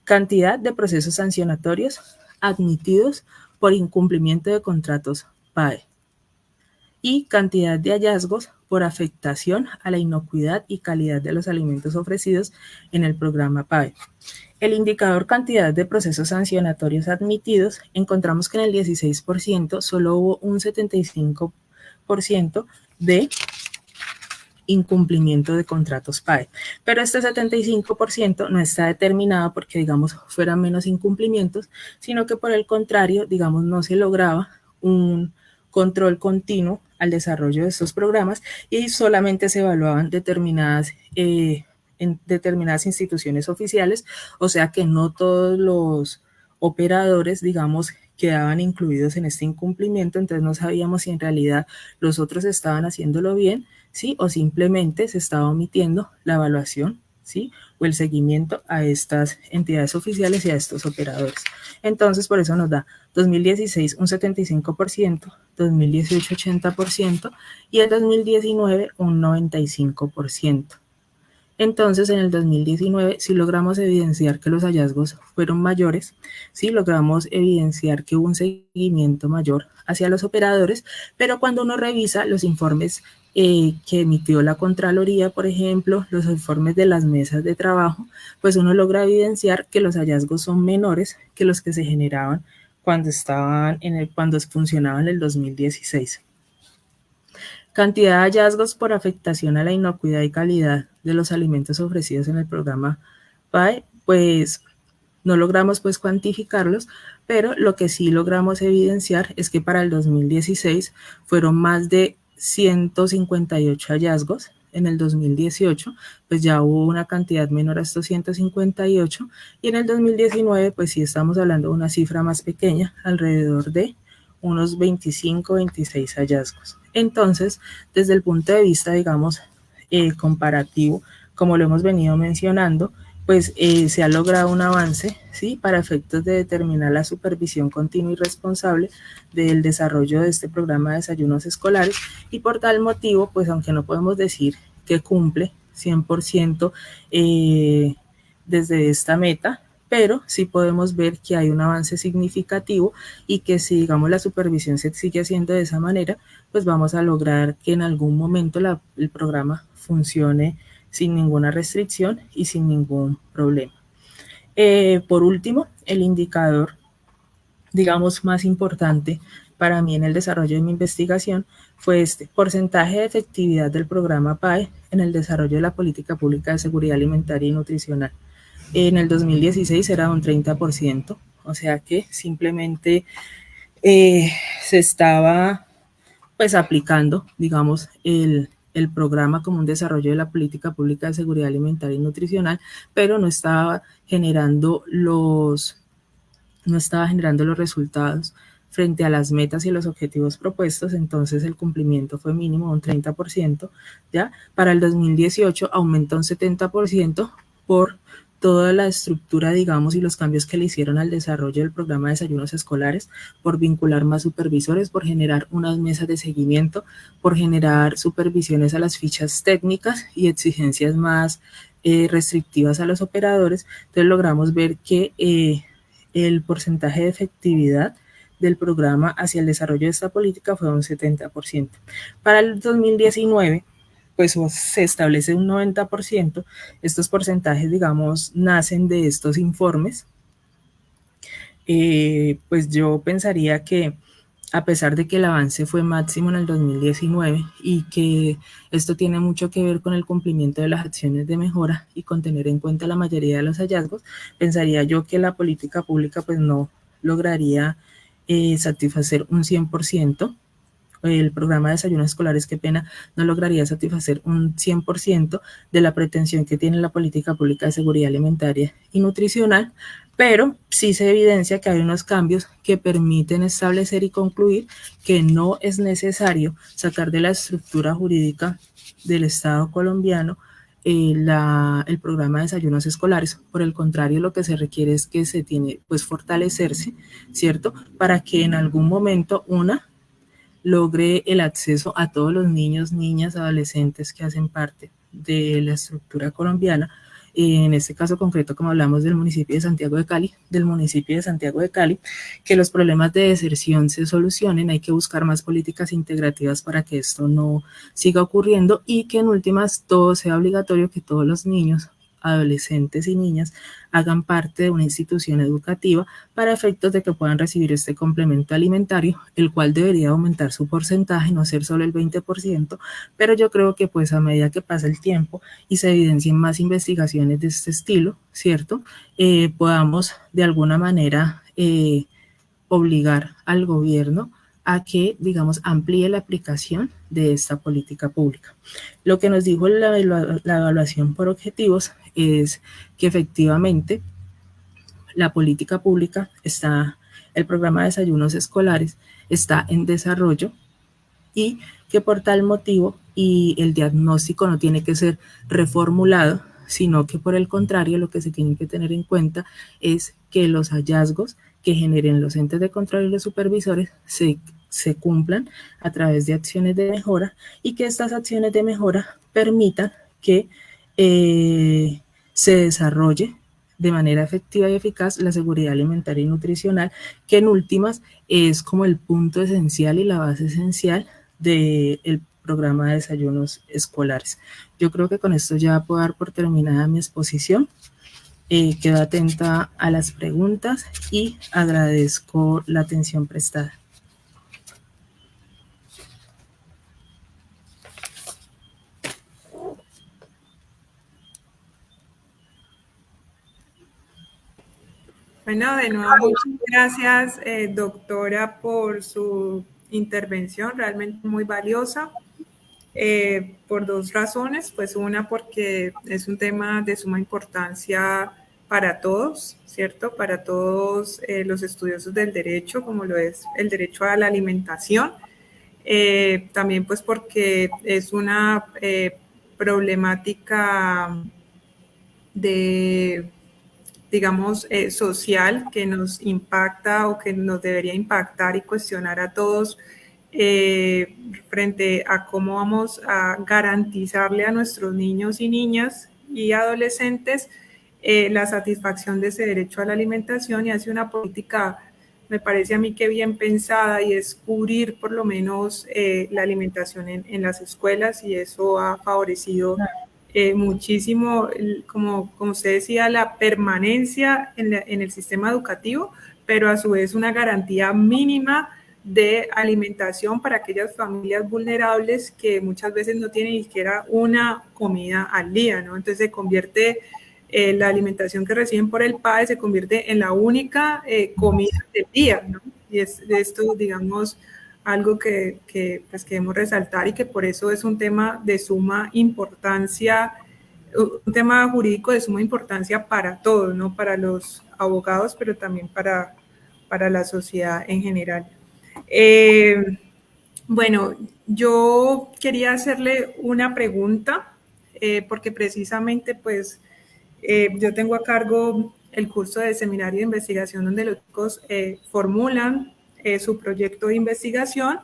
cantidad de procesos sancionatorios admitidos por incumplimiento de contratos PAE y cantidad de hallazgos por afectación a la inocuidad y calidad de los alimentos ofrecidos en el programa PAE. El indicador cantidad de procesos sancionatorios admitidos, encontramos que en el 16% solo hubo un 75% de incumplimiento de contratos PAE. Pero este 75% no está determinado porque, digamos, fueran menos incumplimientos, sino que por el contrario, digamos, no se lograba un control continuo al desarrollo de estos programas y solamente se evaluaban en determinadas instituciones oficiales, o sea que no todos los operadores, digamos, quedaban incluidos en este incumplimiento, entonces no sabíamos si en realidad los otros estaban haciéndolo bien, ¿sí? O simplemente se estaba omitiendo la evaluación, ¿sí? O el seguimiento a estas entidades oficiales y a estos operadores. Entonces, por eso nos da 2016 un 75%, 2018 80% y el 2019 un 95%. Entonces, en el 2019 sí logramos evidenciar que los hallazgos fueron mayores, sí logramos evidenciar que hubo un seguimiento mayor hacia los operadores, pero cuando uno revisa los informes que emitió la Contraloría, por ejemplo, los informes de las mesas de trabajo, pues uno logra evidenciar que los hallazgos son menores que los que se generaban cuando funcionaban en el 2016. Cantidad de hallazgos por afectación a la inocuidad y calidad de los alimentos ofrecidos en el programa PAE, pues no logramos pues cuantificarlos, pero lo que sí logramos evidenciar es que para el 2016 fueron más de 158 hallazgos. En el 2018 pues ya hubo una cantidad menor a estos 158 y en el 2019 pues sí estamos hablando de una cifra más pequeña, alrededor de unos 25, 26 hallazgos. Entonces, desde el punto de vista, digamos, comparativo, como lo hemos venido mencionando, pues se ha logrado un avance, ¿sí? Para efectos de determinar la supervisión continua y responsable del desarrollo de este programa de desayunos escolares y por tal motivo, pues aunque no podemos decir que cumple 100% desde esta meta, pero sí podemos ver que hay un avance significativo y que si, digamos, la supervisión se sigue haciendo de esa manera, pues vamos a lograr que en algún momento el programa funcione sin ninguna restricción y sin ningún problema. Por último, el indicador, digamos, más importante para mí en el desarrollo de mi investigación fue este porcentaje de efectividad del programa PAE en el desarrollo de la política pública de seguridad alimentaria y nutricional. En el 2016 era un 30%, o sea que simplemente se estaba pues aplicando, digamos, el programa como un desarrollo de la política pública de seguridad alimentaria y nutricional, pero no estaba generando los resultados frente a las metas y los objetivos propuestos, entonces el cumplimiento fue mínimo, un 30%, ¿ya? Para el 2018 aumentó un 70% por toda la estructura, digamos, y los cambios que le hicieron al desarrollo del programa de desayunos escolares, por vincular más supervisores, por generar unas mesas de seguimiento, por generar supervisiones a las fichas técnicas y exigencias más restrictivas a los operadores. Entonces logramos ver que el porcentaje de efectividad del programa hacia el desarrollo de esta política fue un 70%. Para el 2019, pues se establece un 90%. Estos porcentajes, digamos, nacen de estos informes. Pues yo pensaría que a pesar de que el avance fue máximo en el 2019 y que esto tiene mucho que ver con el cumplimiento de las acciones de mejora y con tener en cuenta la mayoría de los hallazgos, pensaría yo que la política pública pues no lograría satisfacer un 100%. El programa de desayunos escolares, qué pena, no lograría satisfacer un 100% de la pretensión que tiene la política pública de seguridad alimentaria y nutricional, pero sí se evidencia que hay unos cambios que permiten establecer y concluir que no es necesario sacar de la estructura jurídica del Estado colombiano el programa de desayunos escolares. Por el contrario, lo que se requiere es que se tiene pues fortalecerse, ¿cierto? Para que en algún momento logre el acceso a todos los niños, niñas, adolescentes que hacen parte de la estructura colombiana. En este caso concreto, como hablamos del municipio de Santiago de Cali, que los problemas de deserción se solucionen. Hay que buscar más políticas integrativas para que esto no siga ocurriendo y que en últimas todo sea obligatorio, que todos los niños, adolescentes y niñas hagan parte de una institución educativa para efectos de que puedan recibir este complemento alimentario, el cual debería aumentar su porcentaje, no ser solo el 20%, pero yo creo que pues a medida que pasa el tiempo y se evidencien más investigaciones de este estilo, ¿cierto? Podamos de alguna manera obligar al gobierno a que, digamos, amplíe la aplicación de esta política pública. Lo que nos dijo la evaluación por objetivos es que efectivamente la política pública el programa de desayunos escolares está en desarrollo y que por tal motivo y el diagnóstico no tiene que ser reformulado, sino que por el contrario lo que se tiene que tener en cuenta es que los hallazgos que generen los entes de control y los supervisores se cumplan a través de acciones de mejora y que estas acciones de mejora permitan que se desarrolle de manera efectiva y eficaz la seguridad alimentaria y nutricional, que en últimas es como el punto esencial y la base esencial del programa de desayunos escolares. Yo creo que con esto ya puedo dar por terminada mi exposición. Quedo atenta a las preguntas y agradezco la atención prestada. Bueno, de nuevo, muchas gracias, doctora, por su intervención, realmente muy valiosa, por dos razones. Pues una, porque es un tema de suma importancia para todos, ¿cierto? Para todos los estudiosos del derecho, como lo es el derecho a la alimentación. También pues porque es una problemática de, digamos, social que nos impacta o que nos debería impactar y cuestionar a todos frente a cómo vamos a garantizarle a nuestros niños y niñas y adolescentes la satisfacción de ese derecho a la alimentación, y hace una política, me parece a mí que bien pensada, y es cubrir por lo menos la alimentación en las escuelas, y eso ha favorecido muchísimo, como usted decía, la permanencia en el sistema educativo, pero a su vez una garantía mínima de alimentación para aquellas familias vulnerables que muchas veces no tienen ni siquiera una comida al día, ¿no? Entonces se convierte la alimentación que reciben por el PAE se convierte en la única comida del día, ¿no? Y es de esto, digamos, algo que pues queremos resaltar, y que por eso es un tema de suma importancia, un tema jurídico de suma importancia para todos, no para los abogados, pero también para la sociedad en general. Bueno, yo quería hacerle una pregunta, porque precisamente pues yo tengo a cargo el curso de seminario de investigación donde los chicos formulan su proyecto de investigación,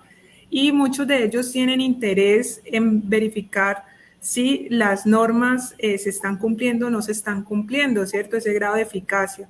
y muchos de ellos tienen interés en verificar si las normas se están cumpliendo o no se están cumpliendo, ¿cierto? Ese grado de eficacia.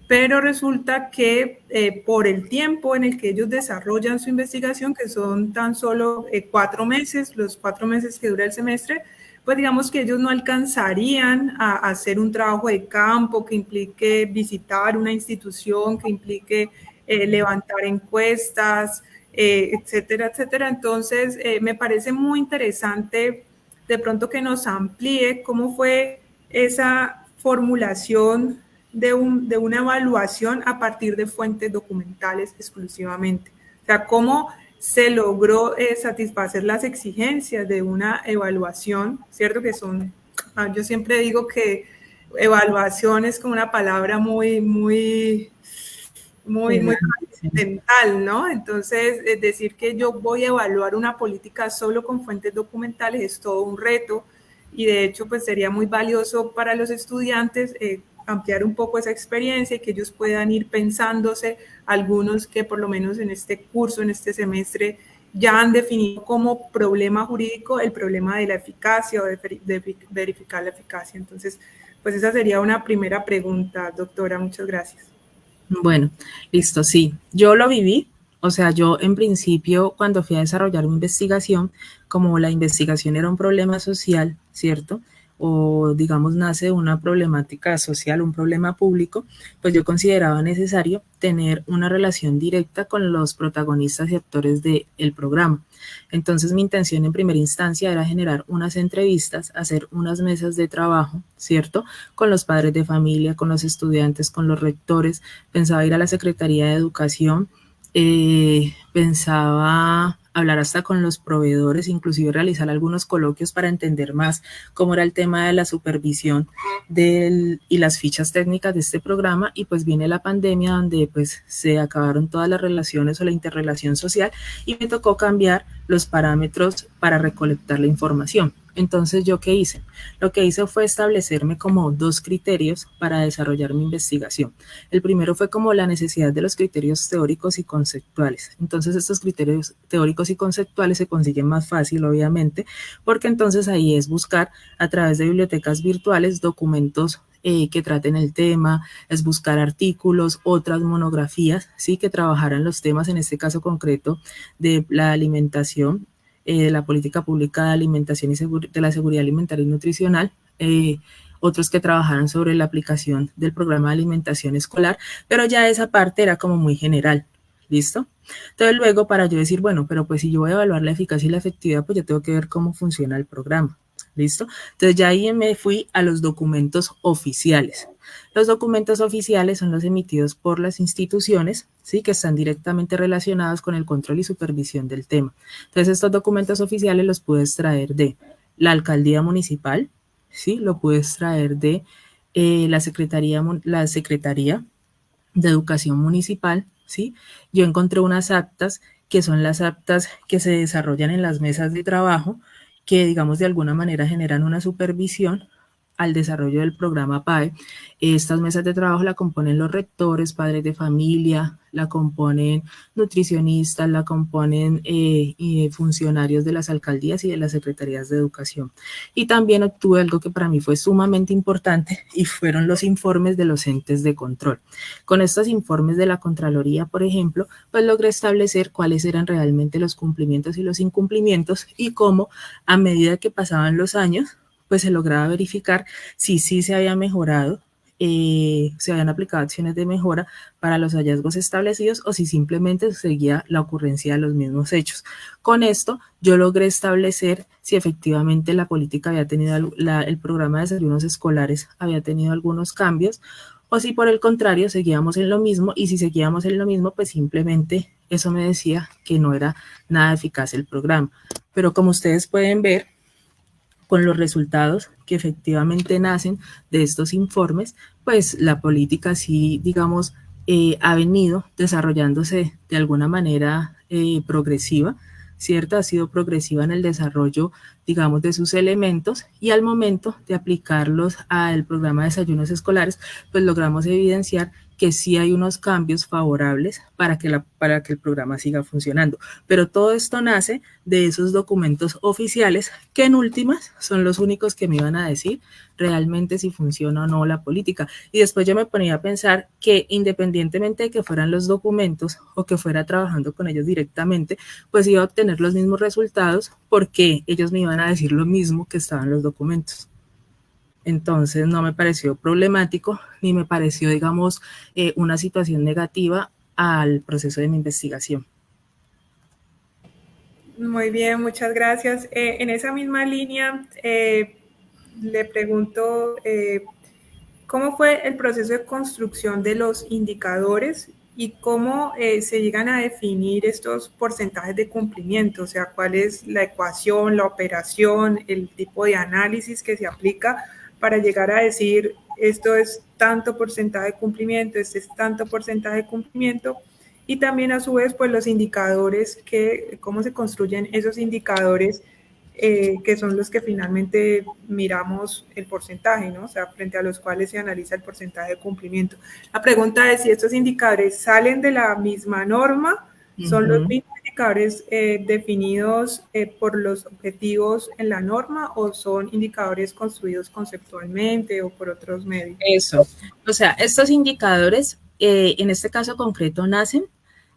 Pero resulta que por el tiempo en el que ellos desarrollan su investigación, que son tan solo 4 meses, los 4 meses que dura el semestre, pues digamos que ellos no alcanzarían a hacer un trabajo de campo que implique visitar una institución, que implique levantar encuestas, etcétera, etcétera. Entonces, me parece muy interesante de pronto que nos amplíe cómo fue esa formulación de una evaluación a partir de fuentes documentales exclusivamente. O sea, cómo se logró satisfacer las exigencias de una evaluación, ¿cierto? Que son, yo siempre digo que evaluación es como una palabra muy trascendental, ¿no? Entonces, es decir que yo voy a evaluar una política solo con fuentes documentales es todo un reto, y de hecho, pues sería muy valioso para los estudiantes ampliar un poco esa experiencia, y que ellos puedan ir pensándose, algunos que por lo menos en este curso, en este semestre, ya han definido como problema jurídico el problema de la eficacia o de verificar la eficacia. Entonces, pues esa sería una primera pregunta, doctora. Muchas gracias. Bueno, listo, sí. Yo lo viví, o sea, yo en principio cuando fui a desarrollar mi investigación, como la investigación era un problema social, ¿cierto? O digamos nace de una problemática social, un problema público, pues yo consideraba necesario tener una relación directa con los protagonistas y actores del programa. Entonces mi intención en primera instancia era generar unas entrevistas, hacer unas mesas de trabajo, ¿cierto? Con los padres de familia, con los estudiantes, con los rectores. Pensaba ir a la Secretaría de Educación, pensaba hablar hasta con los proveedores, inclusive realizar algunos coloquios para entender más cómo era el tema de la supervisión y las fichas técnicas de este programa. Y pues viene la pandemia donde pues se acabaron todas las relaciones o la interrelación social, y me tocó cambiar los parámetros para recolectar la información. Entonces, ¿yo qué hice? Lo que hice fue establecerme como 2 criterios para desarrollar mi investigación. El primero fue como la necesidad de los criterios teóricos y conceptuales. Entonces, estos criterios teóricos y conceptuales se consiguen más fácil, obviamente, porque entonces ahí es buscar a través de bibliotecas virtuales documentos que traten el tema, es buscar artículos, otras monografías, sí, que trabajaran los temas, en este caso concreto, de la alimentación, de la política pública de alimentación y de la seguridad alimentaria y nutricional, otros que trabajaran sobre la aplicación del programa de alimentación escolar, pero ya esa parte era como muy general, ¿listo? Entonces luego, para yo decir, bueno, pero pues si yo voy a evaluar la eficacia y la efectividad, pues yo tengo que ver cómo funciona el programa, ¿listo? Entonces ya ahí me fui a los documentos oficiales. Los documentos oficiales son los emitidos por las instituciones, ¿sí?, que están directamente relacionados con el control y supervisión del tema. Entonces, estos documentos oficiales los puedes traer de la alcaldía municipal, ¿sí?, lo puedes traer de la Secretaría de Educación Municipal, ¿sí? Yo encontré unas actas que son las actas que se desarrollan en las mesas de trabajo, que digamos de alguna manera generan una supervisión al desarrollo del programa PAE. Estas mesas de trabajo la componen los rectores, padres de familia, la componen nutricionistas, la componen funcionarios de las alcaldías y de las secretarías de educación. Y también obtuve algo que para mí fue sumamente importante y fueron los informes de los entes de control. Con estos informes de la Contraloría, por ejemplo, pues logré establecer cuáles eran realmente los cumplimientos y los incumplimientos y cómo a medida que pasaban los años, pues se lograba verificar si sí se había mejorado, se habían aplicado acciones de mejora para los hallazgos establecidos o si simplemente seguía la ocurrencia de los mismos hechos. Con esto yo logré establecer si efectivamente la política había tenido, el programa de desayunos escolares había tenido algunos cambios o si por el contrario seguíamos en lo mismo, y si seguíamos en lo mismo, pues simplemente eso me decía que no era nada eficaz el programa. Pero como ustedes pueden ver, con los resultados que efectivamente nacen de estos informes, pues la política sí, digamos, ha venido desarrollándose de alguna manera progresiva, ¿cierto? Ha sido progresiva en el desarrollo, digamos, de sus elementos, y al momento de aplicarlos al programa de desayunos escolares, pues logramos evidenciar que sí hay unos cambios favorables para que el programa siga funcionando. Pero todo esto nace de esos documentos oficiales que en últimas son los únicos que me iban a decir realmente si funciona o no la política. Y después yo me ponía a pensar que independientemente de que fueran los documentos o que fuera trabajando con ellos directamente, pues iba a obtener los mismos resultados porque ellos me iban a decir lo mismo que estaban en los documentos. Entonces no me pareció problemático ni me pareció, digamos, una situación negativa al proceso de mi investigación. Muy bien, muchas gracias. En esa misma línea, le pregunto, ¿cómo fue el proceso de construcción de los indicadores y cómo se llegan a definir estos porcentajes de cumplimiento? O sea, ¿cuál es la ecuación, la operación, el tipo de análisis que se aplica para llegar a decir esto es tanto porcentaje de cumplimiento, este es tanto porcentaje de cumplimiento? Y también a su vez, pues los indicadores, cómo se construyen esos indicadores que son los que finalmente miramos el porcentaje, ¿no? O sea, frente a los cuales se analiza el porcentaje de cumplimiento. La pregunta es si estos indicadores salen de la misma norma, son los mismos indicadores definidos por los objetivos en la norma, o son indicadores construidos conceptualmente o por otros medios. Eso, o sea, estos indicadores, en este caso concreto, nacen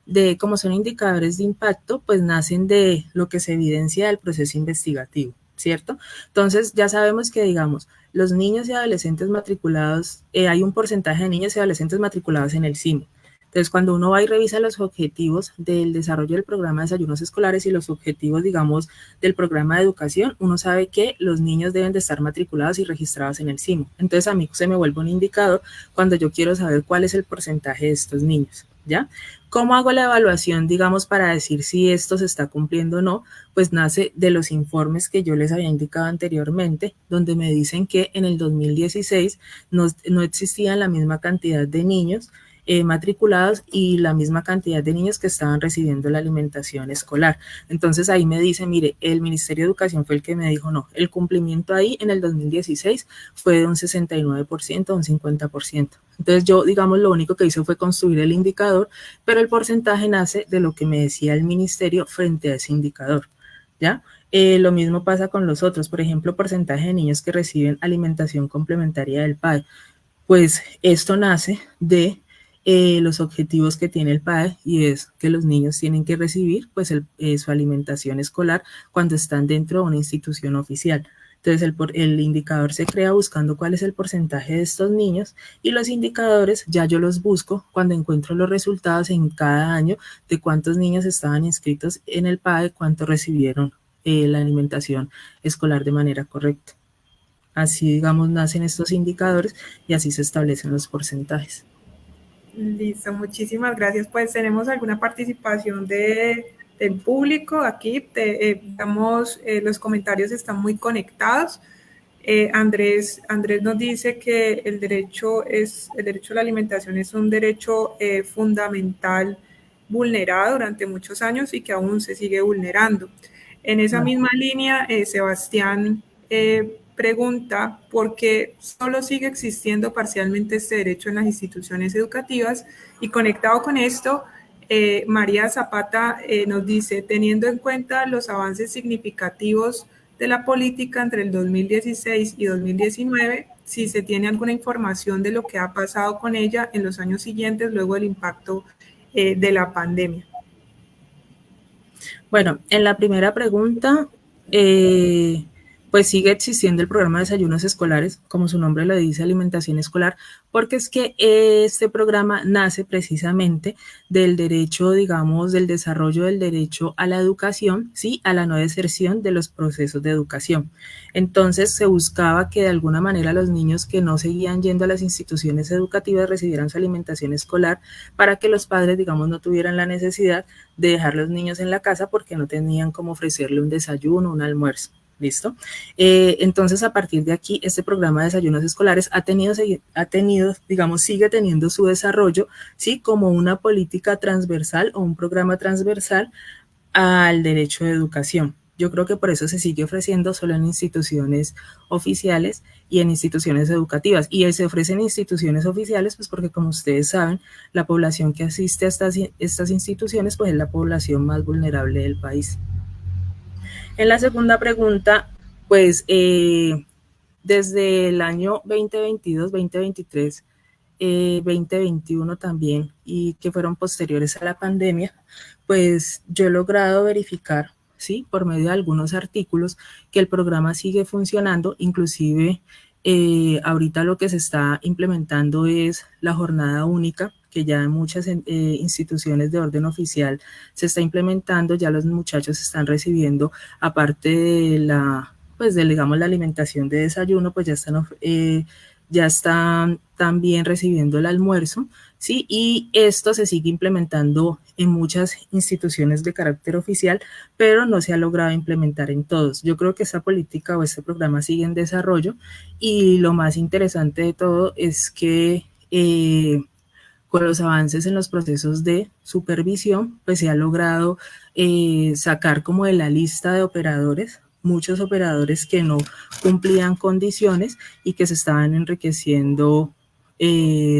de, como son indicadores de impacto, pues nacen de lo que se evidencia del proceso investigativo, ¿cierto? Entonces ya sabemos que, digamos, los niños y adolescentes matriculados, hay un porcentaje de niños y adolescentes matriculados en el CIMO. Entonces, cuando uno va y revisa los objetivos del desarrollo del programa de desayunos escolares y los objetivos, digamos, del programa de educación, uno sabe que los niños deben de estar matriculados y registrados en el CIMO. Entonces, a mí se me vuelve un indicador cuando yo quiero saber cuál es el porcentaje de estos niños, ¿ya? ¿Cómo hago la evaluación, digamos, para decir si esto se está cumpliendo o no? Pues nace de los informes que yo les había indicado anteriormente, donde me dicen que en el 2016 no existían la misma cantidad de niños matriculados y la misma cantidad de niños que estaban recibiendo la alimentación escolar. Entonces ahí me dice, mire, el Ministerio de Educación fue el que me dijo, no, el cumplimiento ahí en el 2016 fue de un 69%, un 50%. Entonces yo, digamos, lo único que hice fue construir el indicador, pero el porcentaje nace de lo que me decía el ministerio frente a ese indicador, ¿ya? Lo mismo pasa con los otros, por ejemplo, porcentaje de niños que reciben alimentación complementaria del PAE. Pues esto nace de los objetivos que tiene el PAE, y es que los niños tienen que recibir pues su alimentación escolar cuando están dentro de una institución oficial. Entonces el indicador se crea buscando cuál es el porcentaje de estos niños, y los indicadores ya yo los busco cuando encuentro los resultados en cada año de cuántos niños estaban inscritos en el PAE, cuánto recibieron la alimentación escolar de manera correcta. Así, digamos, nacen estos indicadores y así se establecen los porcentajes. Listo, muchísimas gracias. Pues tenemos alguna participación del público aquí. Digamos, los comentarios están muy conectados. Andrés nos dice que el derecho a la alimentación es un derecho fundamental vulnerado durante muchos años y que aún se sigue vulnerando. En esa misma línea, Sebastián pregunta por qué solo sigue existiendo parcialmente este derecho en las instituciones educativas, y conectado con esto, María Zapata nos dice, teniendo en cuenta los avances significativos de la política entre el 2016 y 2019, si se tiene alguna información de lo que ha pasado con ella en los años siguientes luego del impacto de la pandemia. Bueno, en la primera pregunta, pues sigue existiendo el programa de desayunos escolares, como su nombre lo dice, alimentación escolar, porque es que este programa nace precisamente del derecho, digamos, del desarrollo del derecho a la educación, ¿sí? A la no deserción de los procesos de educación. Entonces se buscaba que de alguna manera los niños que no seguían yendo a las instituciones educativas recibieran su alimentación escolar para que los padres, digamos, no tuvieran la necesidad de dejar los niños en la casa porque no tenían cómo ofrecerle un desayuno, un almuerzo. ¿Listo? Entonces, a partir de aquí, este programa de desayunos escolares ha tenido, digamos, sigue teniendo su desarrollo, ¿sí? Como una política transversal o un programa transversal al derecho de educación. Yo creo que por eso se sigue ofreciendo solo en instituciones oficiales y en instituciones educativas. Y se ofrece en instituciones oficiales, pues porque como ustedes saben, la población que asiste a estas instituciones, pues es la población más vulnerable del país. En la segunda pregunta, pues desde el año 2022, 2023, 2021 también, y que fueron posteriores a la pandemia, pues yo he logrado verificar, ¿sí? Por medio de algunos artículos, que el programa sigue funcionando, inclusive ahorita lo que se está implementando es la jornada única, que ya en muchas instituciones de orden oficial se está implementando, ya los muchachos están recibiendo, aparte de digamos, la alimentación de desayuno, pues ya están también recibiendo el almuerzo, ¿sí? Y esto se sigue implementando en muchas instituciones de carácter oficial, pero no se ha logrado implementar en todos. Yo creo que esta política o este programa sigue en desarrollo y lo más interesante de todo es que con los avances en los procesos de supervisión, pues se ha logrado sacar como de la lista de operadores muchos operadores que no cumplían condiciones y que se estaban enriqueciendo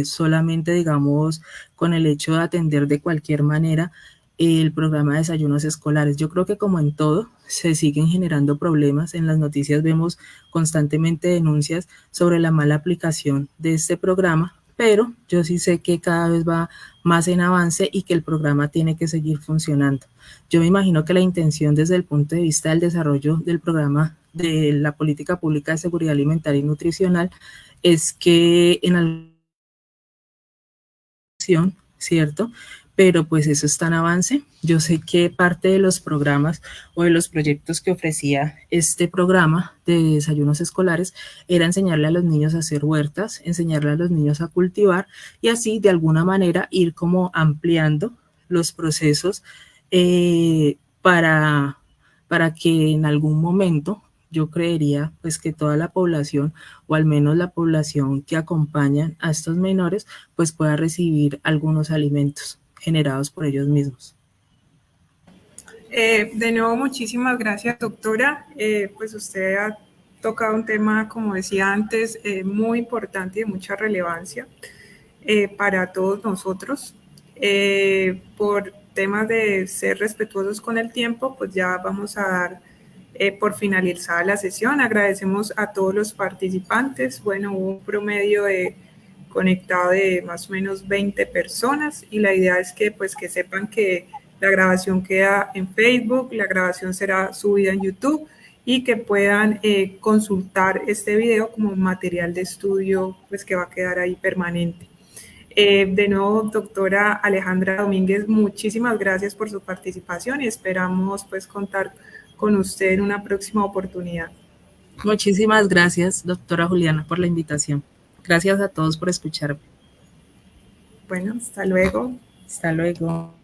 solamente, digamos, con el hecho de atender de cualquier manera el programa de desayunos escolares. Yo creo que como en todo, se siguen generando problemas. En las noticias vemos constantemente denuncias sobre la mala aplicación de este programa, pero yo sí sé que cada vez va más en avance y que el programa tiene que seguir funcionando. Yo me imagino que la intención desde el punto de vista del desarrollo del programa de la política pública de seguridad alimentaria y nutricional es que en alguna acción, ¿cierto? Pero pues eso está en avance. Yo sé que parte de los programas o de los proyectos que ofrecía este programa de desayunos escolares era enseñarle a los niños a hacer huertas, enseñarle a los niños a cultivar y así de alguna manera ir como ampliando los procesos para que en algún momento yo creería pues que toda la población o al menos la población que acompaña a estos menores pues pueda recibir algunos alimentos generados por ellos mismos. De nuevo, muchísimas gracias, doctora. Pues usted ha tocado un tema, como decía antes, muy importante y de mucha relevancia para todos nosotros. Por temas de ser respetuosos con el tiempo, pues ya vamos a dar por finalizada la sesión. Agradecemos a todos los participantes. Bueno, hubo un promedio de conectado de más o menos 20 personas y la idea es que pues que sepan que la grabación queda en Facebook, la grabación será subida en YouTube y que puedan consultar este video como material de estudio pues que va a quedar ahí permanente. De nuevo, doctora Alejandra Domínguez, muchísimas gracias por su participación y esperamos pues contar con usted en una próxima oportunidad. Muchísimas gracias, doctora Juliana, por la invitación. Gracias a todos por escucharme. Bueno, hasta luego. Hasta luego.